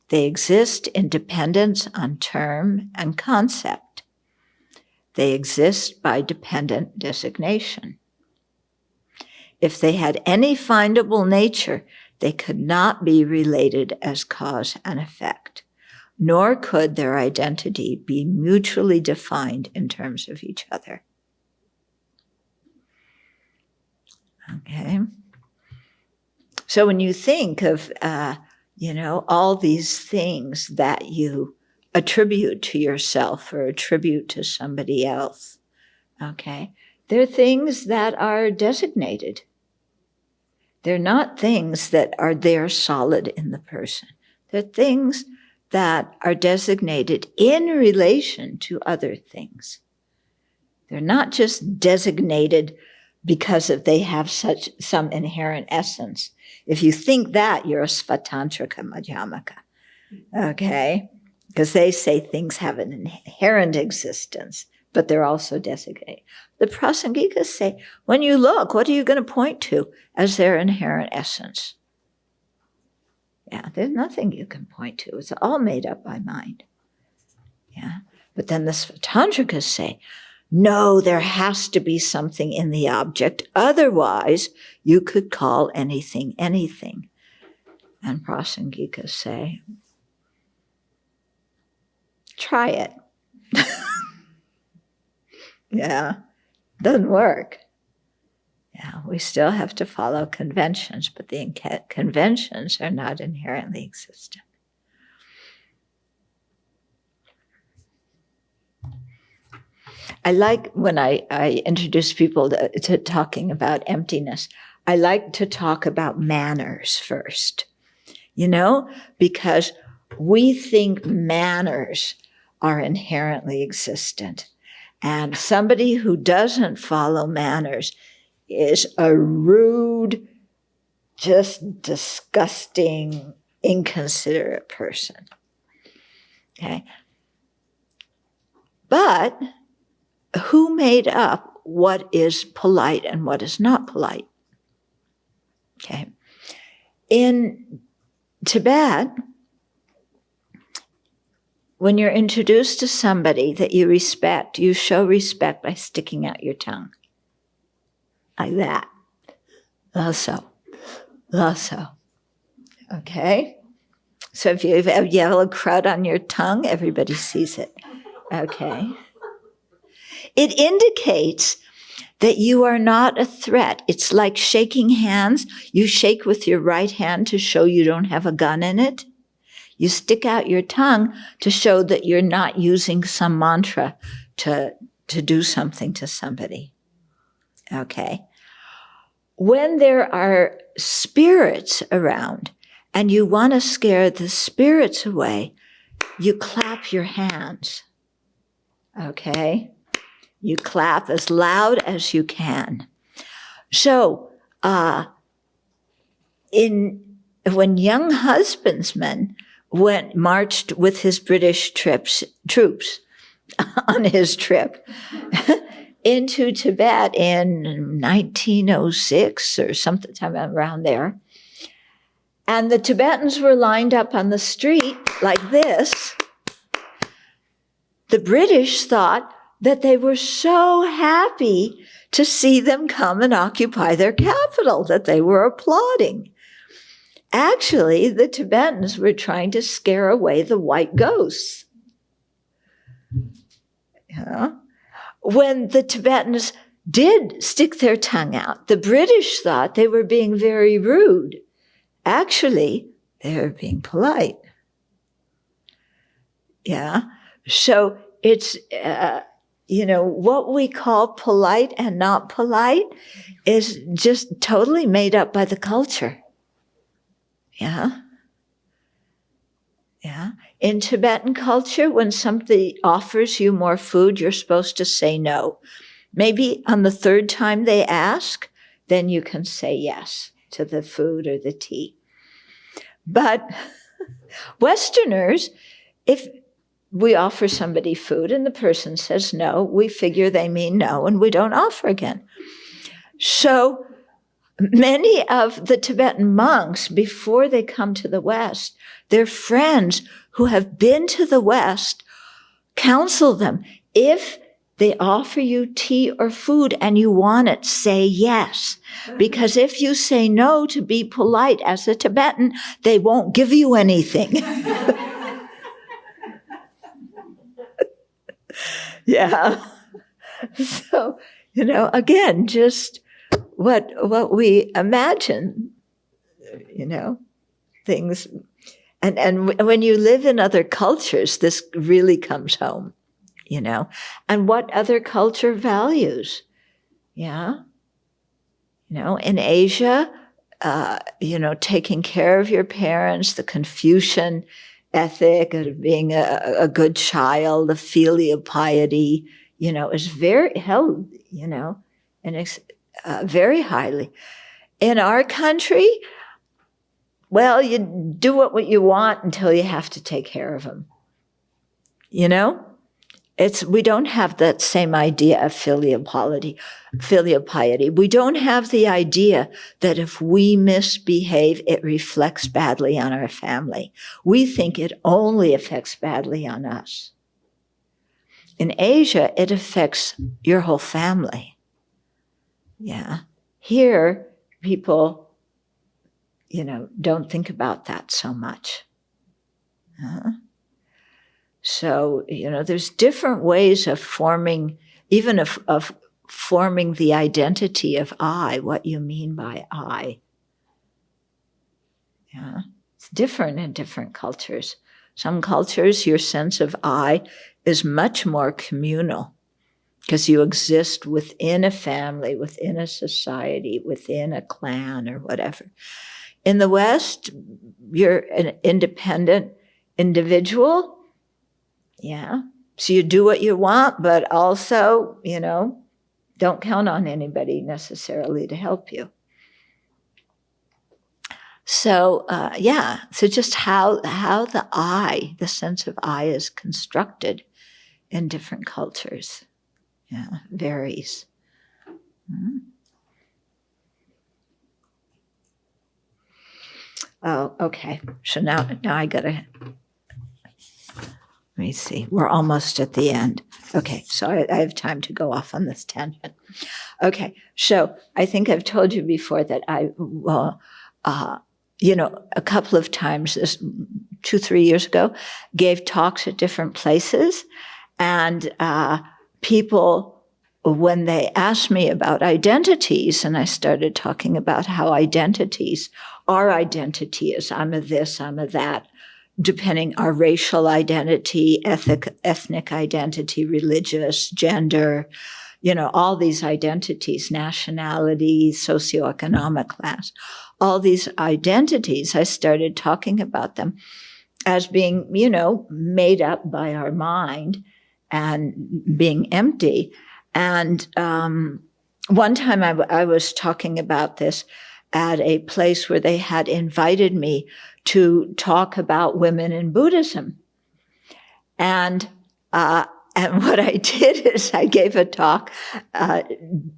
They exist in dependence on term and concept. They exist by dependent designation. If they had any findable nature, they could not be related as cause and effect, nor could their identity be mutually defined in terms of each other. Okay. So when you think of, all these things that you attribute to yourself or attribute to somebody else. Okay? They're things that are designated. They're not things that are there solid in the person. They're things that are designated in relation to other things. They're not just designated because they have some inherent essence. If you think that, you're a Svatantrika Madhyamaka. Okay? Because they say things have an inherent existence, but they're also designated. The Prasangikas say, when you look, what are you going to point to as their inherent essence? Yeah, there's nothing you can point to. It's all made up by mind. Yeah. But then the Svatantrikas say, no, there has to be something in the object. Otherwise, you could call anything, anything. And Prasangikas say, try it. Yeah, doesn't work. Yeah, we still have to follow conventions, but the conventions are not inherently existent. I like when I introduce people to talking about emptiness, I like to talk about manners first, because we think manners are inherently existent. And somebody who doesn't follow manners is a rude, just disgusting, inconsiderate person. Okay? But who made up what is polite and what is not polite? Okay. In Tibet, when you're introduced to somebody that you respect, you show respect by sticking out your tongue. Like that. Also. Okay? So if you have yellow crud on your tongue, everybody sees it. Okay? It indicates that you are not a threat. It's like shaking hands. You shake with your right hand to show you don't have a gun in it. You stick out your tongue to show that you're not using some mantra to do something to somebody. Okay? When there are spirits around and you want to scare the spirits away, you clap your hands. Okay? You clap as loud as you can. So, when young husbandsmen marched with his British troops on his trip into Tibet in 1906 or sometime around there, and the Tibetans were lined up on the street like this, the British thought that they were so happy to see them come and occupy their capital, that they were applauding. Actually, the Tibetans were trying to scare away the white ghosts. Yeah. When the Tibetans did stick their tongue out, the British thought they were being very rude. Actually, they were being polite. Yeah. So it's, what we call polite and not polite is just totally made up by the culture. Yeah. Yeah. In Tibetan culture, when somebody offers you more food, you're supposed to say no. Maybe on the third time they ask, then you can say yes to the food or the tea. But Westerners, if we offer somebody food and the person says no, we figure they mean no and we don't offer again. So many of the Tibetan monks, before they come to the West, their friends who have been to the West counsel them, if they offer you tea or food and you want it, say yes. Because if you say no to be polite as a Tibetan, they won't give you anything. Yeah. So, again, just what we imagine, things. And when you live in other cultures, this really comes home, And what other culture values? Yeah. In Asia, taking care of your parents, the Confucian ethic of being a good child, the filial piety, is very held, and it's very highly. In our country, well, you do what you want until you have to take care of them. We don't have that same idea of filial piety. We don't have the idea that if we misbehave, it reflects badly on our family. We think it only affects badly on us. In Asia, it affects your whole family. Yeah. Here, people, don't think about that so much. So, there's different ways of forming, even of forming the identity of I, what you mean by I. Yeah. It's different in different cultures. Some cultures, your sense of I is much more communal because you exist within a family, within a society, within a clan or whatever. In the West, you're an independent individual. Yeah. So you do what you want, but also, don't count on anybody necessarily to help you. So, so just how the I, the sense of I is constructed in different cultures, varies. Mm-hmm. Oh, okay. So now I gotta, let me see. We're almost at the end. Okay, so I have time to go off on this tangent. Okay, so I think I've told you before that a couple of times, 2-3 years ago, gave talks at different places, and people, when they asked me about identities, and I started talking about how our identity is I'm a this, I'm a that, depending our racial identity, ethnic identity, religious, gender, all these identities, nationality, socioeconomic class, all these identities, I started talking about them as being, made up by our mind and being empty. And one time I was talking about this at a place where they had invited me to talk about women in Buddhism. And what I did is I gave a talk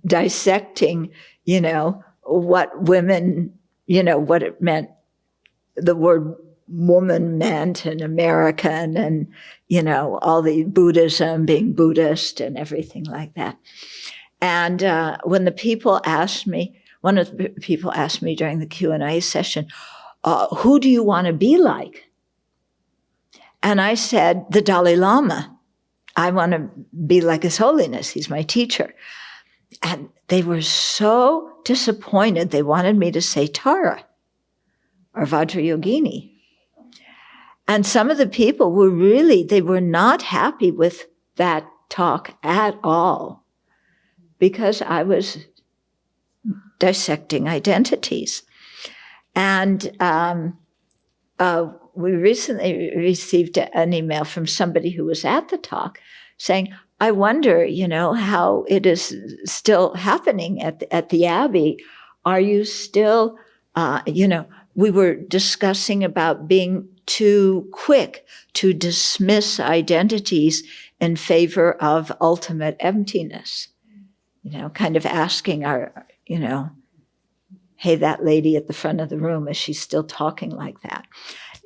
dissecting, what women, what it meant, the word woman meant in America and all the Buddhism, being Buddhist and everything like that. And when one of the people asked me during the Q&A session, who do you want to be like? And I said, the Dalai Lama. I want to be like His Holiness. He's my teacher. And they were so disappointed. They wanted me to say Tara or Vajrayogini. And some of the people they were not happy with that talk at all because I was dissecting identities. And we recently received an email from somebody who was at the talk saying, I wonder, how it is still happening at the Abbey. Are you still, we were discussing about being too quick to dismiss identities in favor of ultimate emptiness, kind of asking our, hey, that lady at the front of the room, is she still talking like that?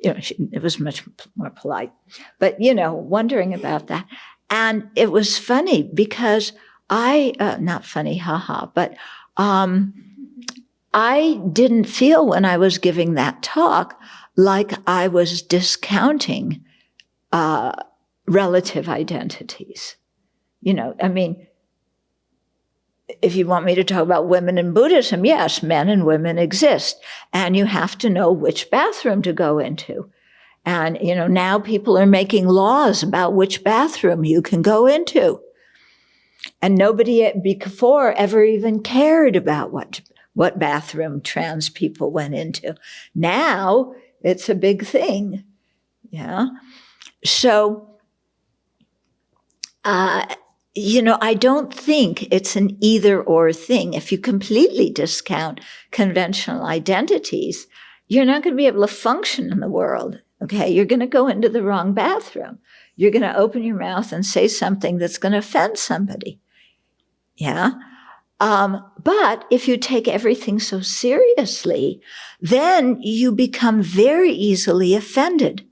It was much more polite, but, wondering about that. And it was funny because not funny, haha, but I didn't feel when I was giving that talk like I was discounting relative identities. If you want me to talk about women in Buddhism, yes, men and women exist. And you have to know which bathroom to go into. And, now people are making laws about which bathroom you can go into. And nobody before ever even cared about what bathroom trans people went into. Now it's a big thing. Yeah. So, I don't think it's an either or thing. If you completely discount conventional identities, you're not going to be able to function in the world. Okay. You're going to go into the wrong bathroom. You're going to open your mouth and say something that's going to offend somebody. Yeah. But if you take everything so seriously, then you become very easily offended,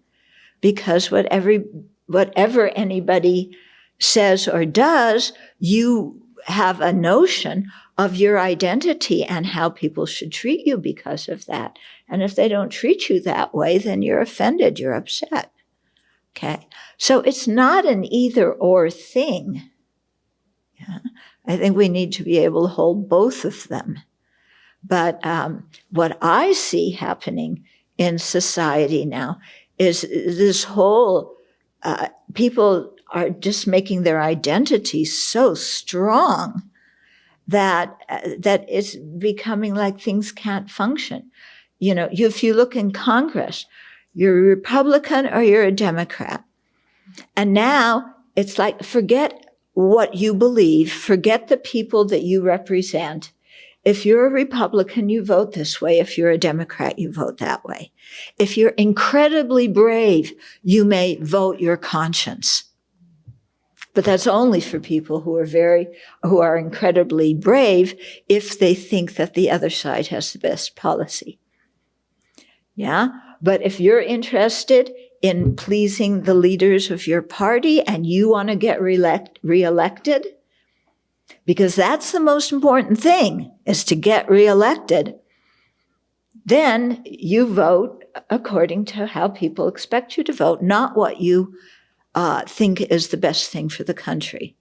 because whatever anybody says or does, you have a notion of your identity and how people should treat you because of that. And if they don't treat you that way, then you're offended, you're upset. Okay. So it's not an either or thing. Yeah. I think we need to be able to hold both of them. But what I see happening in society now is this whole, people are just making their identity so strong that it's becoming like things can't function. If you look in Congress, you're a Republican or you're a Democrat. And now it's like, forget what you believe, forget the people that you represent. If you're a Republican, you vote this way. If you're a Democrat, you vote that way. If you're incredibly brave, you may vote your conscience. But that's only for people who are incredibly brave if they think that the other side has the best policy. Yeah? But if you're interested in pleasing the leaders of your party and you want to get reelected, because that's the most important thing, is to get reelected, then you vote according to how people expect you to vote, not what you think is the best thing for the country.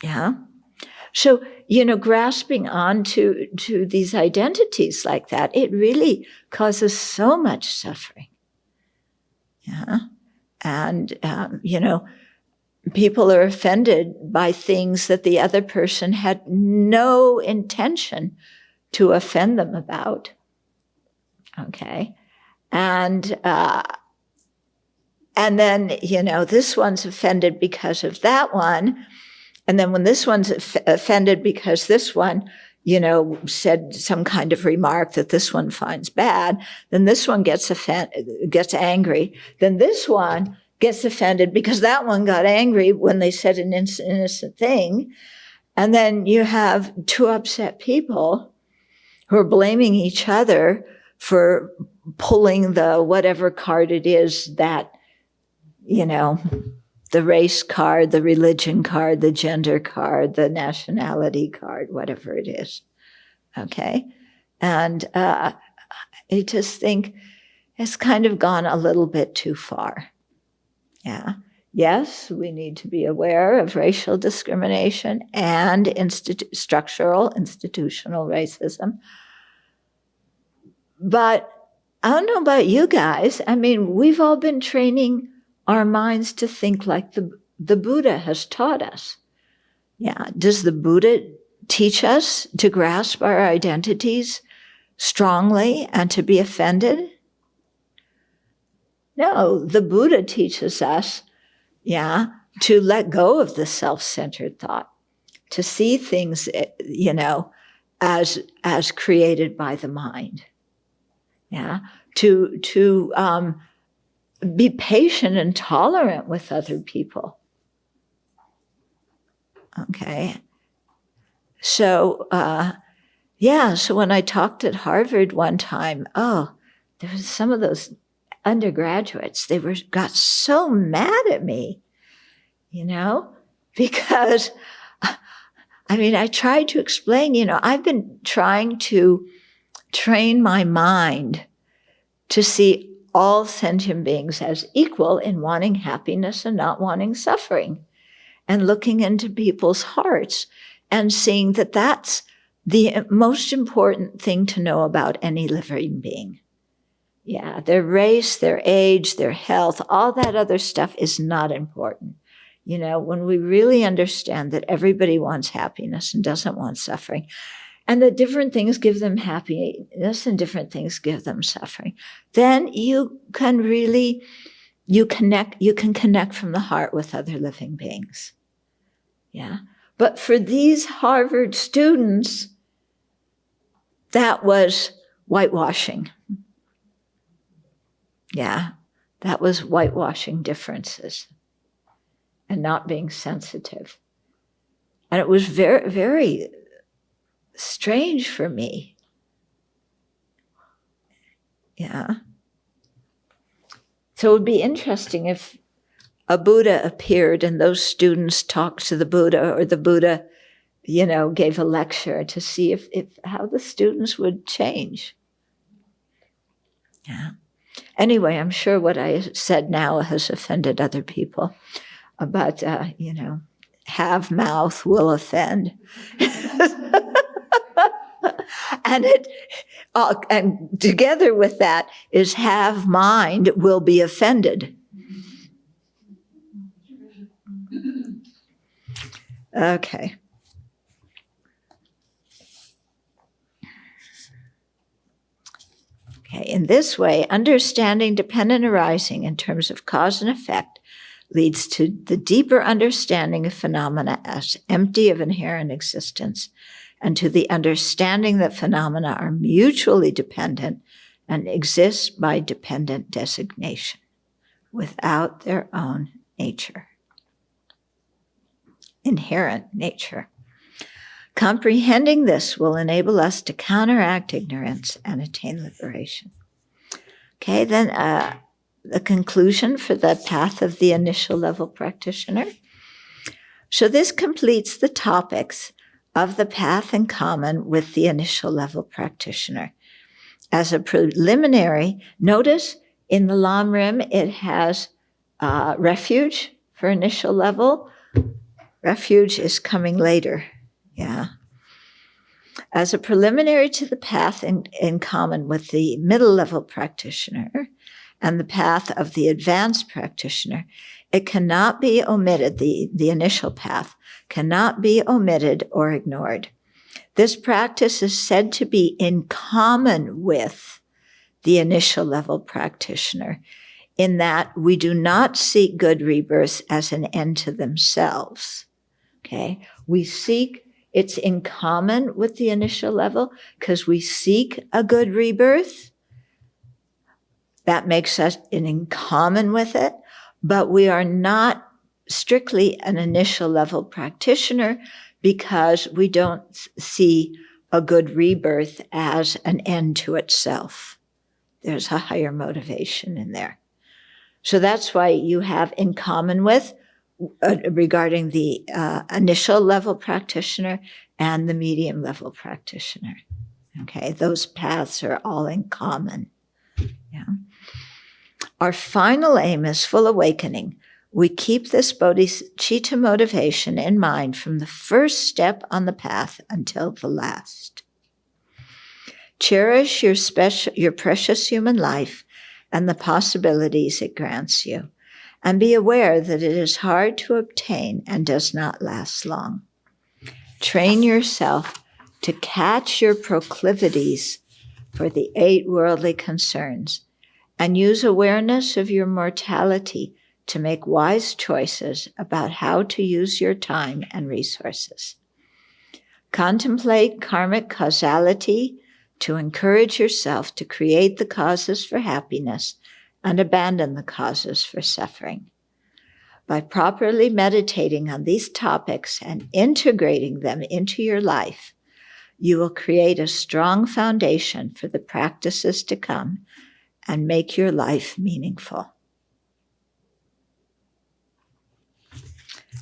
Yeah? So, grasping on to these identities like that, it really causes so much suffering. Yeah. And, people are offended by things that the other person had no intention to offend them about. Okay. And then, this one's offended because of that one. And then when this one's offended because this one, said some kind of remark that this one finds bad, then this one gets angry. Then this one gets offended because that one got angry when they said an innocent thing. And then you have two upset people who are blaming each other for pulling the whatever card it is that, the race card, the religion card, the gender card, the nationality card, whatever it is. Okay? And I just think it's kind of gone a little bit too far. Yeah. Yes, we need to be aware of racial discrimination and structural, institutional racism. But I don't know about you guys. I mean, we've all been training our minds to think like the Buddha has taught us. Yeah. Does the Buddha teach us to grasp our identities strongly and to be offended? No, the Buddha teaches us, to let go of the self-centered thought, to see things, as created by the mind. Yeah. To be patient and tolerant with other people. Okay. So, so when I talked at Harvard one time, there was some of those undergraduates, they got so mad at me, because, I tried to explain, I've been trying to train my mind to see all sentient beings as equal in wanting happiness and not wanting suffering, and looking into people's hearts and seeing that that's the most important thing to know about any living being. Yeah, their race, their age, their health, all that other stuff is not important. You know, when we really understand that everybody wants happiness and doesn't want suffering, and that different things give them happiness and different things give them suffering, then you can really, you can connect from the heart with other living beings. Yeah. But for these Harvard students, that was whitewashing. Yeah, that was whitewashing differences and not being sensitive. And it was very, very strange for me. Yeah. So it would be interesting if a Buddha appeared and those students talked to the Buddha, or the Buddha, you know, gave a lecture to see if how the students would change. Yeah. Anyway, I'm sure what I said now has offended other people, but, you know, have mouth will offend. And together with that is have mind will be offended. Okay. In this way, understanding dependent arising in terms of cause and effect leads to the deeper understanding of phenomena as empty of inherent existence, and to the understanding that phenomena are mutually dependent and exist by dependent designation, without their own nature, inherent nature. Comprehending this will enable us to counteract ignorance and attain liberation. Okay, then the conclusion for the path of the initial level practitioner. So this completes the topics of the path in common with the initial level practitioner. As a preliminary, notice in the Lamrim it has refuge for initial level. Refuge is coming later. Yeah. As a preliminary to the path in common with the middle level practitioner and the path of the advanced practitioner, it cannot be omitted, the initial path cannot be omitted or ignored. This practice is said to be in common with the initial level practitioner, in that we do not seek good rebirths as an end to themselves. Okay? We seek, it's in common with the initial level because we seek a good rebirth. That makes us in common with it, but we are not strictly an initial level practitioner because we don't see a good rebirth as an end to itself. There's a higher motivation in there. So that's why you have in common with regarding the initial level practitioner and the medium level practitioner. Okay, those paths are all in common. Yeah. Our final aim is full awakening. We keep this bodhicitta motivation in mind from the first step on the path until the last. Cherish your precious human life and the possibilities it grants you, and be aware that it is hard to obtain and does not last long. Train yourself to catch your proclivities for the 8 worldly concerns, and use awareness of your mortality to make wise choices about how to use your time and resources. Contemplate karmic causality to encourage yourself to create the causes for happiness and abandon the causes for suffering. By properly meditating on these topics and integrating them into your life, you will create a strong foundation for the practices to come and make your life meaningful.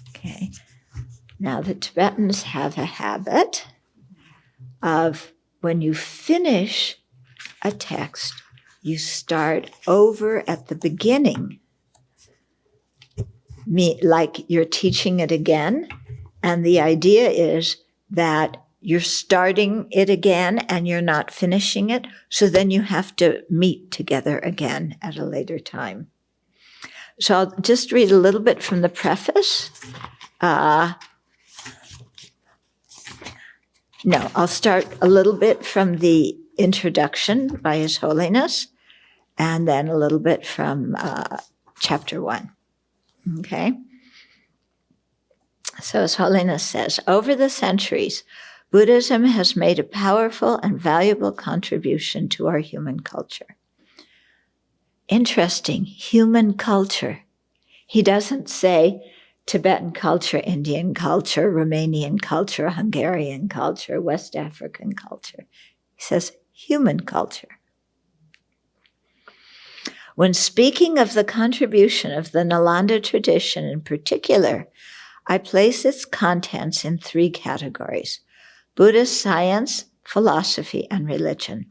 Okay. Now, the Tibetans have a habit of when you finish a text, you start over at the beginning, like you're teaching it again. And the idea is that you're starting it again and you're not finishing it. So then you have to meet together again at a later time. So I'll just read a little bit from the preface. No, I'll start a little bit from the introduction by His Holiness, and then a little bit from chapter 1. Okay? So His Holiness says, over the centuries, Buddhism has made a powerful and valuable contribution to our human culture. Interesting, human culture. He doesn't say Tibetan culture, Indian culture, Romanian culture, Hungarian culture, West African culture. He says human culture. When speaking of the contribution of the Nalanda tradition in particular, I place its contents in 3 categories: Buddhist science, philosophy, and religion.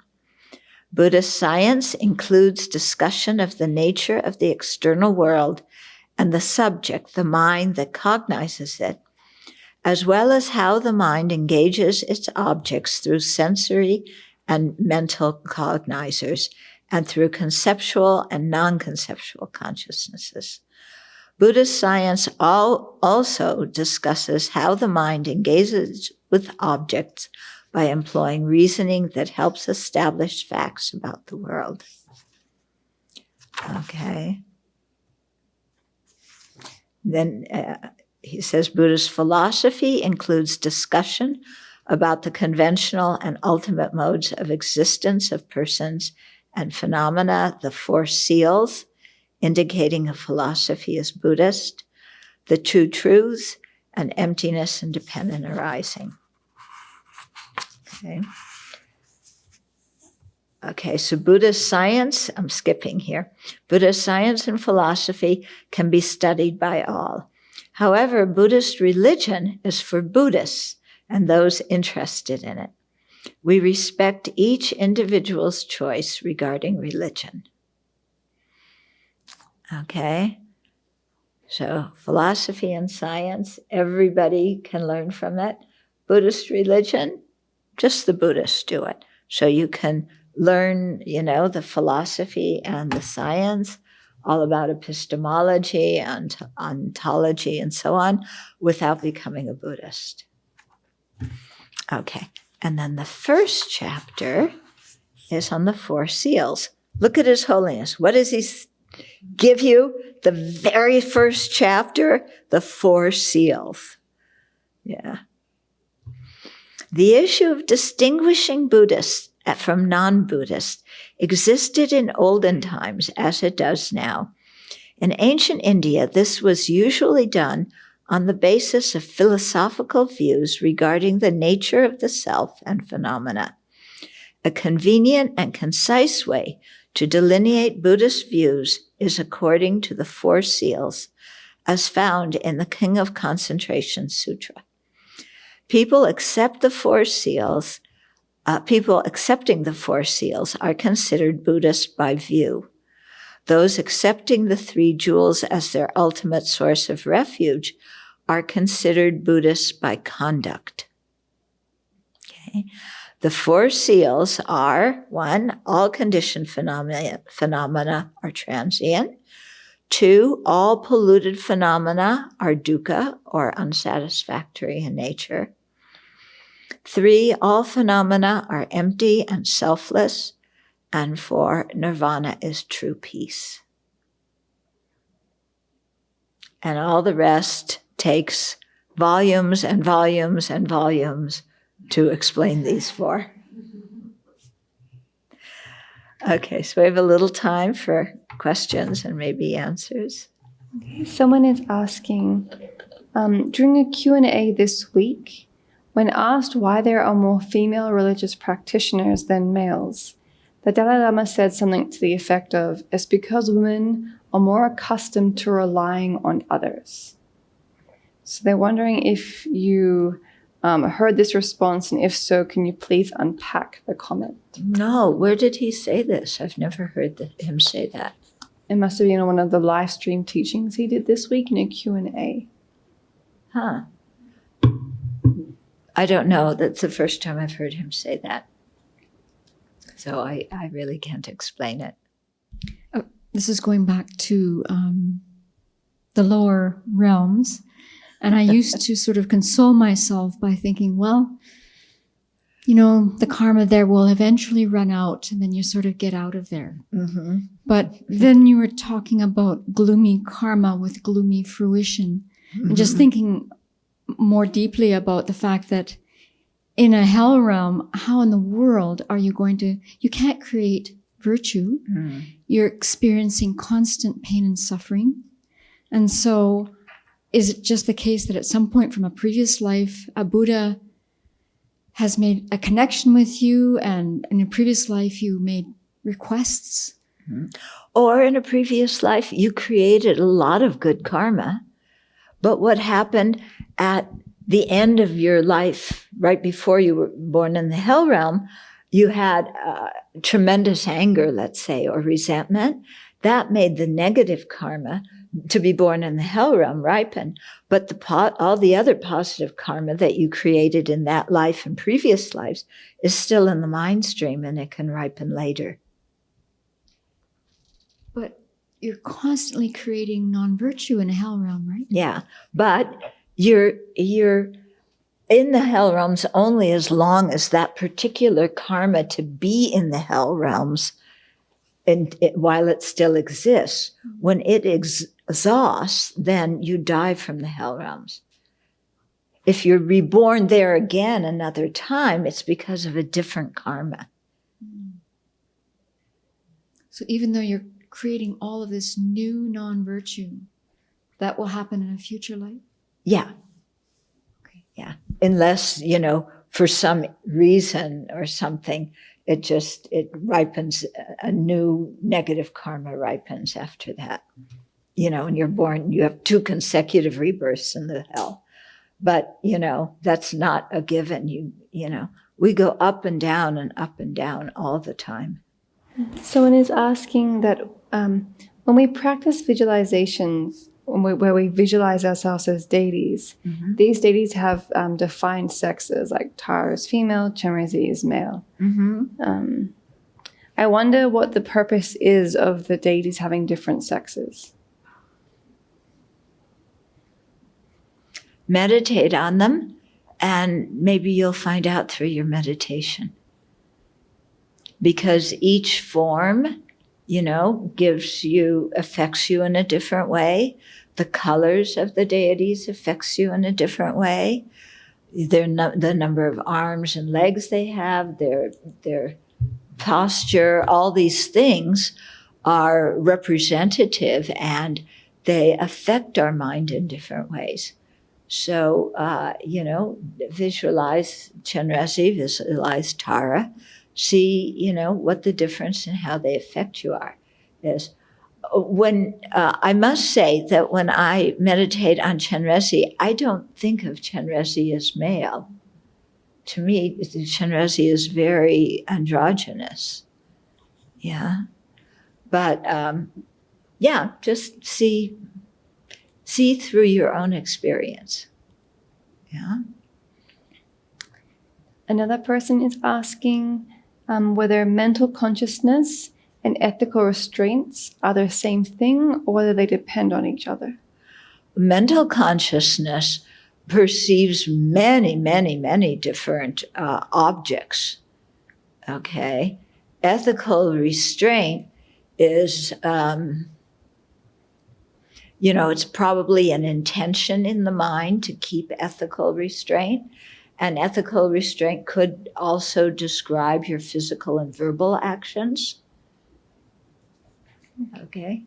Buddhist science includes discussion of the nature of the external world and the subject, the mind that cognizes it, as well as how the mind engages its objects through sensory and mental cognizers and through conceptual and non-conceptual consciousnesses. Buddhist science also discusses how the mind engages with objects by employing reasoning that helps establish facts about the world. Okay. Then he says Buddhist philosophy includes discussion about the conventional and ultimate modes of existence of persons and phenomena, the 4 seals, indicating a philosophy as Buddhist, the 2 truths, and emptiness and dependent arising. Okay, so Buddhist science, I'm skipping here. Buddhist science and philosophy can be studied by all. However, Buddhist religion is for Buddhists and those interested in it. We respect each individual's choice regarding religion. Okay, so philosophy and science, everybody can learn from it. Buddhist religion, just the Buddhists do it. So you can learn, the philosophy and the science, all about epistemology and ontology and so on, without becoming a Buddhist. Okay, and then the first chapter is on the 4 seals. Look at His Holiness. What does he give you? The very first chapter, the 4 seals. Yeah. The issue of distinguishing Buddhists from non-Buddhists existed in olden times as it does now. In ancient India, this was usually done on the basis of philosophical views regarding the nature of the self and phenomena. A convenient and concise way to delineate Buddhist views is according to the 4 seals, as found in the King of Concentration Sutra. People accepting the 4 seals are considered Buddhist by view. Those accepting the 3 jewels as their ultimate source of refuge are considered Buddhist by conduct. Okay. The 4 seals are: 1, all conditioned phenomena are transient. 2, all polluted phenomena are dukkha, or unsatisfactory in nature. 3, all phenomena are empty and selfless. And 4, nirvana is true peace. And all the rest takes volumes and volumes and volumes to explain these 4. Okay, so we have a little time for questions and maybe answers. Okay, someone is asking, during a Q&A this week, when asked why there are more female religious practitioners than males, the Dalai Lama said something to the effect of, it's because women are more accustomed to relying on others. So they're wondering if you heard this response, and if so, can you please unpack the comment? No, where did he say this? I've never heard him say that. It must have been on one of the live stream teachings he did this week in a Q&A. Huh. I don't know. That's the first time I've heard him say that. So I really can't explain it. This is going back to the lower realms. And I used to sort of console myself by thinking, well, you know, the karma there will eventually run out and then you sort of get out of there. Mm-hmm. But then you were talking about gloomy karma with gloomy fruition. Mm-hmm. And just thinking more deeply about the fact that in a hell realm, how in the world are you going to, you can't create virtue. Mm. You're experiencing constant pain and suffering. And so is it just the case that at some point from a previous life, a Buddha has made a connection with you and in a previous life you made requests? Mm-hmm. Or in a previous life, you created a lot of good karma. But what happened at the end of your life, right before you were born in the hell realm, you had tremendous anger, let's say, or resentment. That made the negative karma to be born in the hell realm ripen. But all the other positive karma that you created in that life and previous lives is still in the mind stream and it can ripen later. But you're constantly creating non-virtue in a hell realm, right? Yeah, but you're in the hell realms only as long as that particular karma to be in the hell realms while it still exists. When it exhausts, then you die from the hell realms. If you're reborn there again another time, it's because of a different karma. So even though you're creating all of this new non-virtue, that will happen in a future life? Yeah. Okay. Yeah. Unless, for some reason or something, it ripens, a new negative karma ripens after that. And you're born, you have 2 consecutive rebirths in the hell. But, that's not a given. We go up and down all the time. Someone is asking that when we practice visualizations, where we visualize ourselves as deities, Mm-hmm. these deities have defined sexes, like Tara is female, Chenrezig is male. Mm-hmm. I wonder what the purpose is of the deities having different sexes. Meditate on them, and maybe you'll find out through your meditation. Because each form, affects you in a different way. The colors of the deities affects you in a different way. The number of arms and legs they have, their posture, all these things are representative and they affect our mind in different ways. So, visualize Chenrezig, visualize Tara, see, what the difference in how they affect you is. When I must say that when I meditate on Chenrezig, I don't think of Chenrezig as male. To me, Chenrezig is very androgynous. Yeah. But, just see through your own experience. Yeah. Another person is asking whether mental consciousness and ethical restraints are the same thing or whether they depend on each other. Mental consciousness perceives many, many, many different objects. Okay. Ethical restraint is, it's probably an intention in the mind to keep ethical restraint. And ethical restraint could also describe your physical and verbal actions. Okay.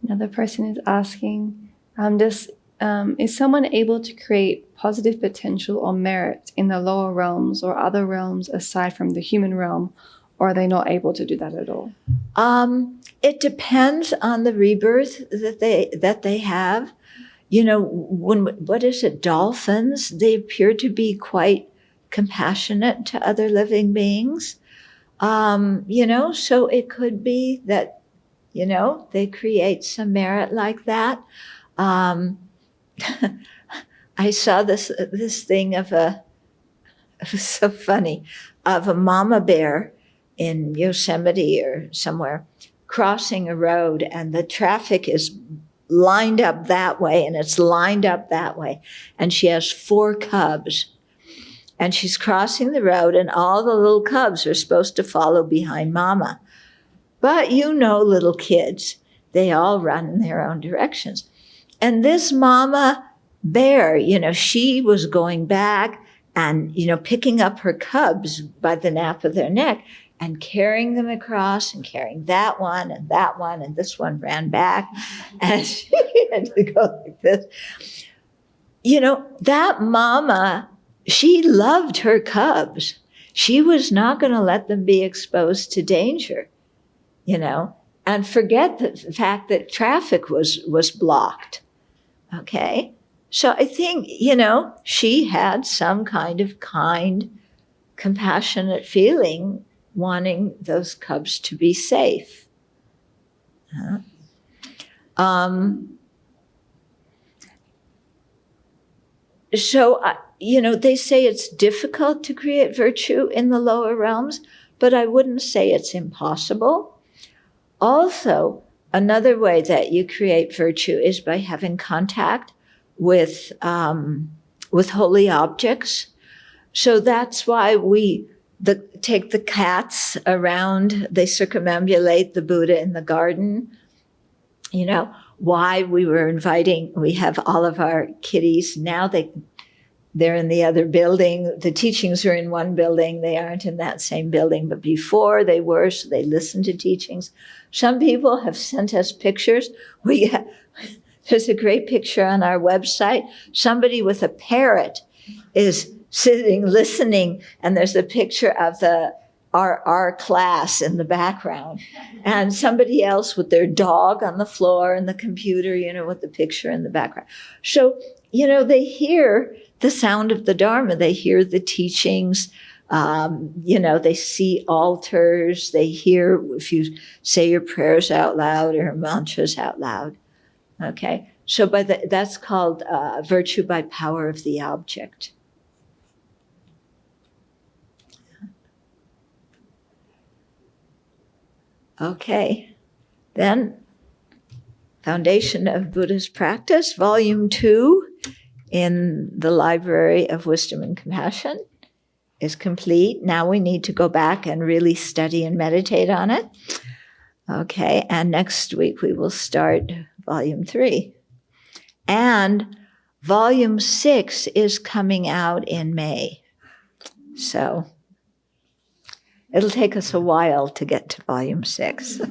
Another person is asking, is someone able to create positive potential or merit in the lower realms or other realms aside from the human realm, or are they not able to do that at all? It depends on the rebirth that they have. What is it? Dolphins, they appear to be quite compassionate to other living beings. So it could be that, they create some merit like that. I I saw this thing of it was so funny, of a mama bear in Yosemite or somewhere crossing a road, and the traffic is lined up that way and it's lined up that way. And she has 4 cubs. And she's crossing the road, and all the little cubs are supposed to follow behind mama. But you know little kids, they all run in their own directions. And this mama bear, she was going back and, picking up her cubs by the nape of their neck and carrying them across and carrying that one, and this one ran back. And she had to go like this. That mama, she loved her cubs. She was not going to let them be exposed to danger, and forget the fact that traffic was blocked. Okay? So I think, she had some kind of kind, compassionate feeling, wanting those cubs to be safe. So, they say it's difficult to create virtue in the lower realms, but I wouldn't say it's impossible. Also, another way that you create virtue is by having contact with holy objects. So that's why we take the cats around, they circumambulate the Buddha in the garden. Why we have all of our kitties. Now they're in the other building. The teachings are in one building. They aren't in that same building, but before they were, so they listen to teachings. Some people have sent us pictures. There's a great picture on our website. Somebody with a parrot is sitting, listening, and there's a picture of our class in the background. And somebody else with their dog on the floor and the computer, with the picture in the background. So, they hear the sound of the Dharma. They hear the teachings. They see altars. They hear if you say your prayers out loud or mantras out loud. Okay, so that's called virtue by power of the object. Okay, then Foundation of Buddhist Practice, Volume 2 in the Library of Wisdom and Compassion is complete. Now we need to go back and really study and meditate on it. Okay, and next week we will start Volume 3. And Volume 6 is coming out in May. So it'll take us a while to get to Volume 6.